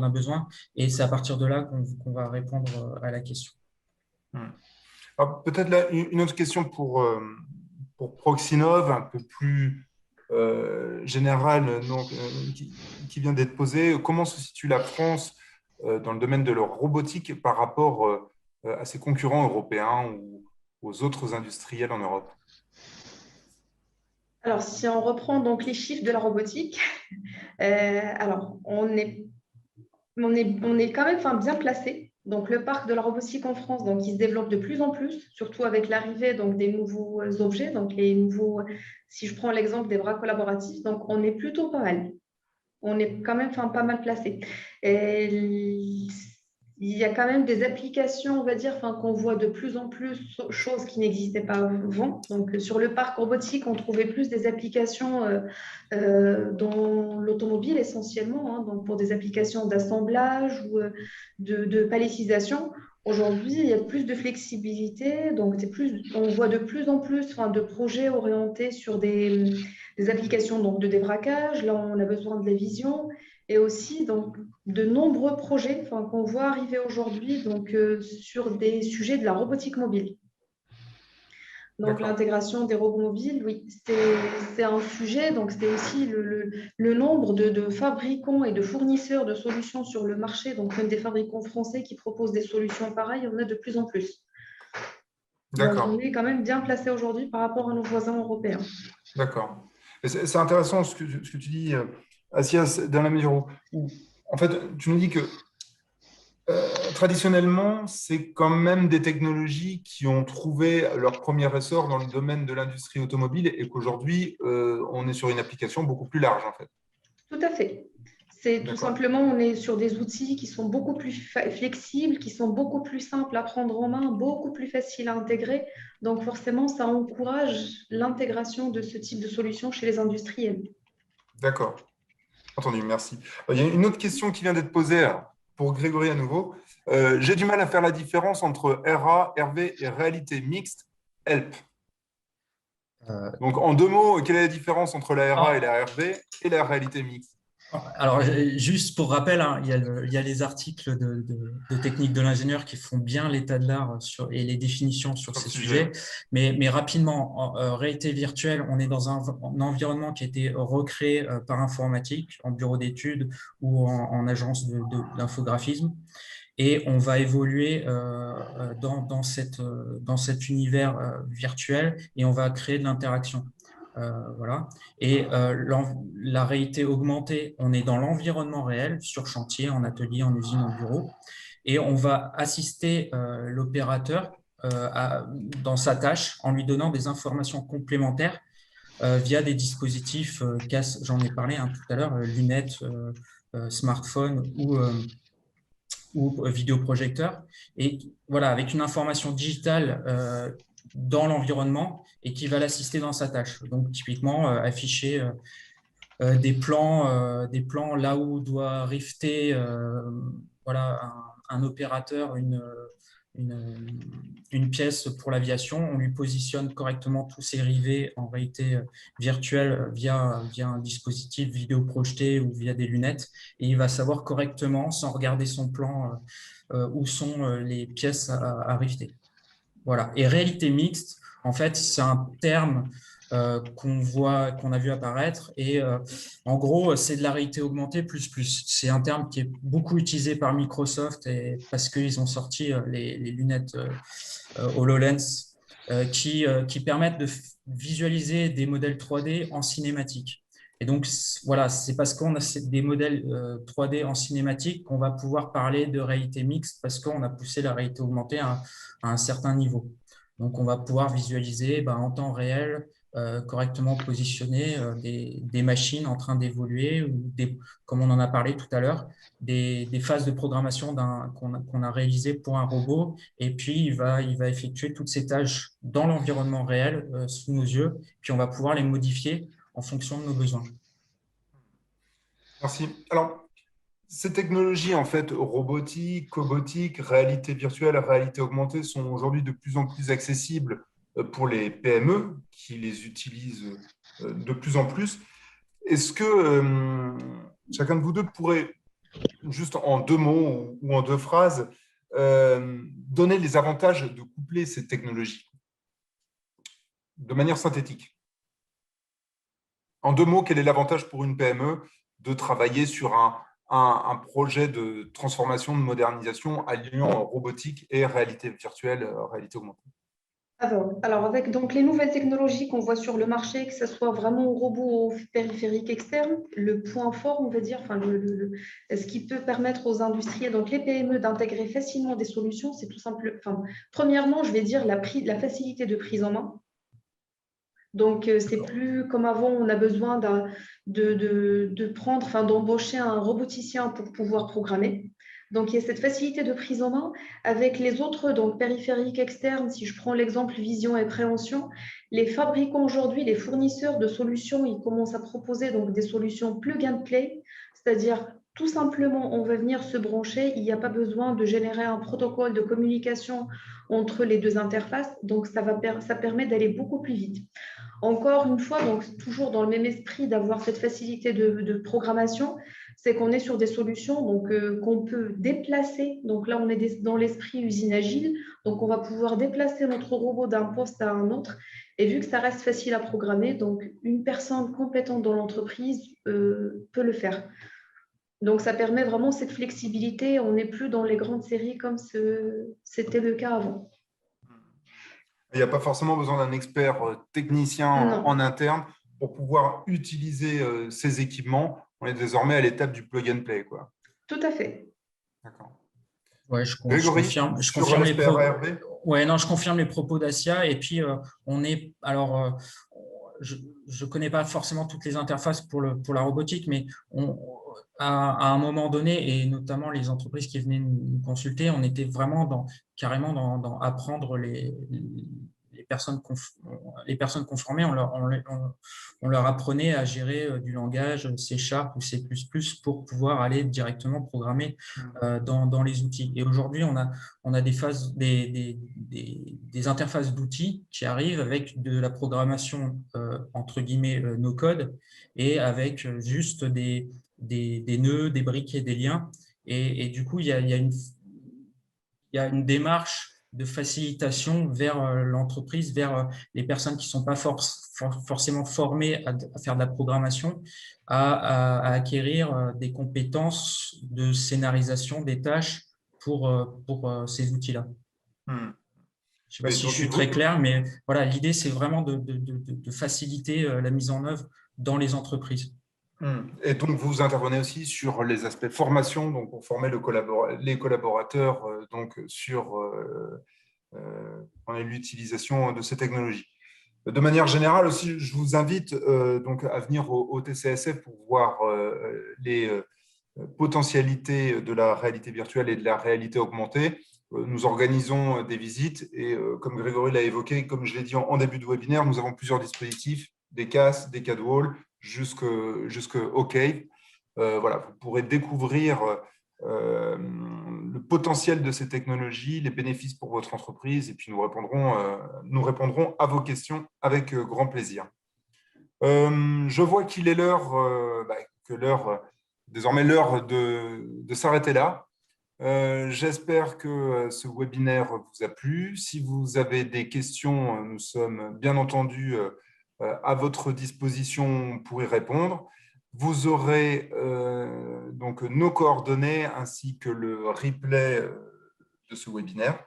a besoin, et c'est à partir de là qu'on va répondre à la question. Peut-être là, une autre question pour Proxinov, un peu plus générale, donc, qui vient d'être posée. Comment se situe la France dans le domaine de la robotique par rapport à ses concurrents européens ou aux autres industriels en Europe? Alors, si on reprend donc les chiffres de la robotique, alors on est quand même bien placé. Donc, le parc de la robotique en France, donc, il se développe de plus en plus, surtout avec l'arrivée donc, des nouveaux objets. Donc, si je prends l'exemple des bras collaboratifs, donc on est plutôt pas mal. On est quand même pas mal placé. Et il y a quand même des applications, on va dire, qu'on voit de plus en plus, choses qui n'existaient pas avant. Donc, sur le parc robotique, on trouvait plus des applications dans l'automobile essentiellement, hein, donc pour des applications d'assemblage ou de palettisation. Aujourd'hui, il y a plus de flexibilité, donc on voit de plus en plus de projets orientés sur des applications donc, de débraquage. Là, on a besoin de la vision et aussi donc, de nombreux projets qu'on voit arriver aujourd'hui sur des sujets de la robotique mobile. Donc, l'intégration des robots mobiles, oui, c'est un sujet. Donc, c'est aussi le nombre de fabricants et de fournisseurs de solutions sur le marché. Donc, même des fabricants français qui proposent des solutions pareilles, on a de plus en plus. Donc, on est quand même bien placé aujourd'hui par rapport à nos voisins européens. D'accord. C'est intéressant ce que tu dis, Asias, dans la mesure où, en fait, tu nous dis que traditionnellement, c'est quand même des technologies qui ont trouvé leur premier essor dans le domaine de l'industrie automobile et qu'aujourd'hui, on est sur une application beaucoup plus large, en fait. Tout à fait. C'est tout simplement, on est sur des outils qui sont beaucoup plus flexibles, qui sont beaucoup plus simples à prendre en main, beaucoup plus faciles à intégrer. Donc forcément, ça encourage l'intégration de ce type de solutions chez les industriels. D'accord. Entendu, merci. Il y a une autre question qui vient d'être posée pour Grégory à nouveau. J'ai du mal à faire la différence entre RA, RV et réalité mixte. Help. Donc, en deux mots, quelle est la différence entre la RA et la RV et la réalité mixte? Alors, juste pour rappel, hein, il y a les articles de technique de l'ingénieur qui font bien l'état de l'art et les définitions sur ces sujets. Mais rapidement, en réalité virtuelle, on est dans un environnement qui a été recréé par informatique, en bureau d'études ou en agence d'infographisme. Et on va évoluer dans cet univers virtuel et on va créer de l'interaction. Voilà. Et la réalité augmentée, on est dans l'environnement réel, sur chantier, en atelier, en usine, en bureau, et on va assister l'opérateur dans sa tâche en lui donnant des informations complémentaires via des dispositifs, j'en ai parlé tout à l'heure, lunettes, smartphone ou vidéoprojecteur. Et voilà, avec une information digitale dans l'environnement et qui va l'assister dans sa tâche. Donc, typiquement, afficher des plans là où doit rifter voilà, un opérateur une pièce pour l'aviation. On lui positionne correctement tous ses rivets en réalité virtuelle via un dispositif vidéo projeté ou via des lunettes. Et il va savoir correctement, sans regarder son plan, où sont les pièces à rifter. Voilà. Et réalité mixte, en fait, c'est un terme qu'on a vu apparaître. Et en gros, c'est de la réalité augmentée plus plus. C'est un terme qui est beaucoup utilisé par Microsoft parce qu'ils ont sorti les lunettes HoloLens qui permettent de visualiser des modèles 3D en cinématique. Et donc, voilà, c'est parce qu'on a des modèles 3D en cinématique qu'on va pouvoir parler de réalité mixte parce qu'on a poussé la réalité augmentée à un certain niveau. Donc, on va pouvoir visualiser en temps réel, correctement positionner des machines en train d'évoluer ou comme on en a parlé tout à l'heure, des phases de programmation qu'on a réalisées pour un robot. Et puis, il va effectuer toutes ces tâches dans l'environnement réel sous nos yeux. Puis, on va pouvoir les modifier en fonction de nos besoins. Merci. Alors, ces technologies, en fait, robotique, cobotique, réalité virtuelle, réalité augmentée, sont aujourd'hui de plus en plus accessibles pour les PME qui les utilisent de plus en plus. Est-ce que chacun de vous deux pourrait, juste en 2 mots ou en 2 phrases, donner les avantages de coupler ces technologies de manière synthétique? En 2 mots, quel est l'avantage pour une PME de travailler sur un projet de transformation, de modernisation alliant robotique et réalité virtuelle, réalité augmentée? Alors avec donc les nouvelles technologies qu'on voit sur le marché, que ce soit vraiment au robot ou au périphérique externe, le point fort, on va dire, ce qui peut permettre aux industriels, donc les PME, d'intégrer facilement des solutions, c'est tout simple. Premièrement, je vais dire la facilité de prise en main. Donc, c'est plus comme avant, on a besoin d'embaucher un roboticien pour pouvoir programmer. Donc, il y a cette facilité de prise en main avec les autres, donc périphériques externes. Si je prends l'exemple vision et préhension, les fabricants aujourd'hui, les fournisseurs de solutions, ils commencent à proposer donc des solutions plug and play, c'est-à-dire tout simplement, on va venir se brancher. Il n'y a pas besoin de générer un protocole de communication entre les 2 interfaces. Donc, ça permet d'aller beaucoup plus vite. Encore une fois, donc toujours dans le même esprit d'avoir cette facilité de programmation, c'est qu'on est sur des solutions qu'on peut déplacer. Donc là, on est dans l'esprit usine agile. Donc, on va pouvoir déplacer notre robot d'un poste à un autre. Et vu que ça reste facile à programmer, donc une personne compétente dans l'entreprise peut le faire. Donc, ça permet vraiment cette flexibilité. On n'est plus dans les grandes séries comme c'était le cas avant. Il n'y a pas forcément besoin d'un expert technicien en interne pour pouvoir utiliser ces équipements. On est désormais à l'étape du plug and play, quoi. Tout à fait. D'accord. Ouais, je Grégory, confirme je confirme les propos d'Assia. Et puis, je ne connais pas forcément toutes les interfaces pour la robotique, mais à un moment donné, et notamment les entreprises qui venaient nous consulter, on était vraiment carrément dans apprendre les personnes conformées. On leur apprenait à gérer du langage C# ou C++ pour pouvoir aller directement programmer dans les outils. Et aujourd'hui, on a des interfaces d'outils qui arrivent avec de la programmation entre guillemets no code et avec juste des nœuds, des briques et des liens. Et du coup, il y a une démarche de facilitation vers l'entreprise, vers les personnes qui ne sont pas forcément formées à faire de la programmation, à acquérir des compétences de scénarisation des tâches pour ces outils-là. Je ne sais pas si je suis très clair, mais voilà, l'idée, c'est vraiment de faciliter la mise en œuvre dans les entreprises. Et donc, vous intervenez aussi sur les aspects formation, donc pour former les collaborateurs donc sur l'utilisation de ces technologies. De manière générale aussi, je vous invite donc à venir au TCSF pour voir les potentialités de la réalité virtuelle et de la réalité augmentée. Nous organisons des visites et comme Grégory l'a évoqué, comme je l'ai dit en début de webinaire, nous avons plusieurs dispositifs, des CAS, des CAD-Wall, jusqu'au cave. Voilà, vous pourrez découvrir le potentiel de ces technologies, les bénéfices pour votre entreprise, et puis nous répondrons à vos questions avec grand plaisir. Je vois qu'il est l'heure, désormais l'heure de s'arrêter là. J'espère que ce webinaire vous a plu. Si vous avez des questions, nous sommes bien entendu à votre disposition pour y répondre. Vous aurez donc nos coordonnées ainsi que le replay de ce webinaire.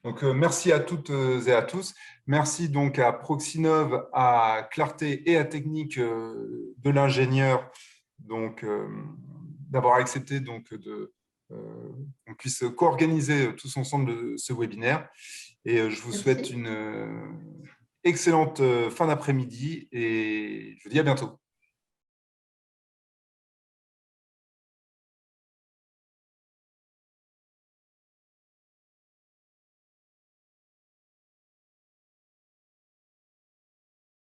Donc, merci à toutes et à tous. Merci donc à Proxinov, à Clarté et à Technique de l'ingénieur d'avoir accepté qu'on puisse co-organiser tous ensemble ce webinaire. Et je vous souhaite une excellente fin d'après-midi et je vous dis à bientôt.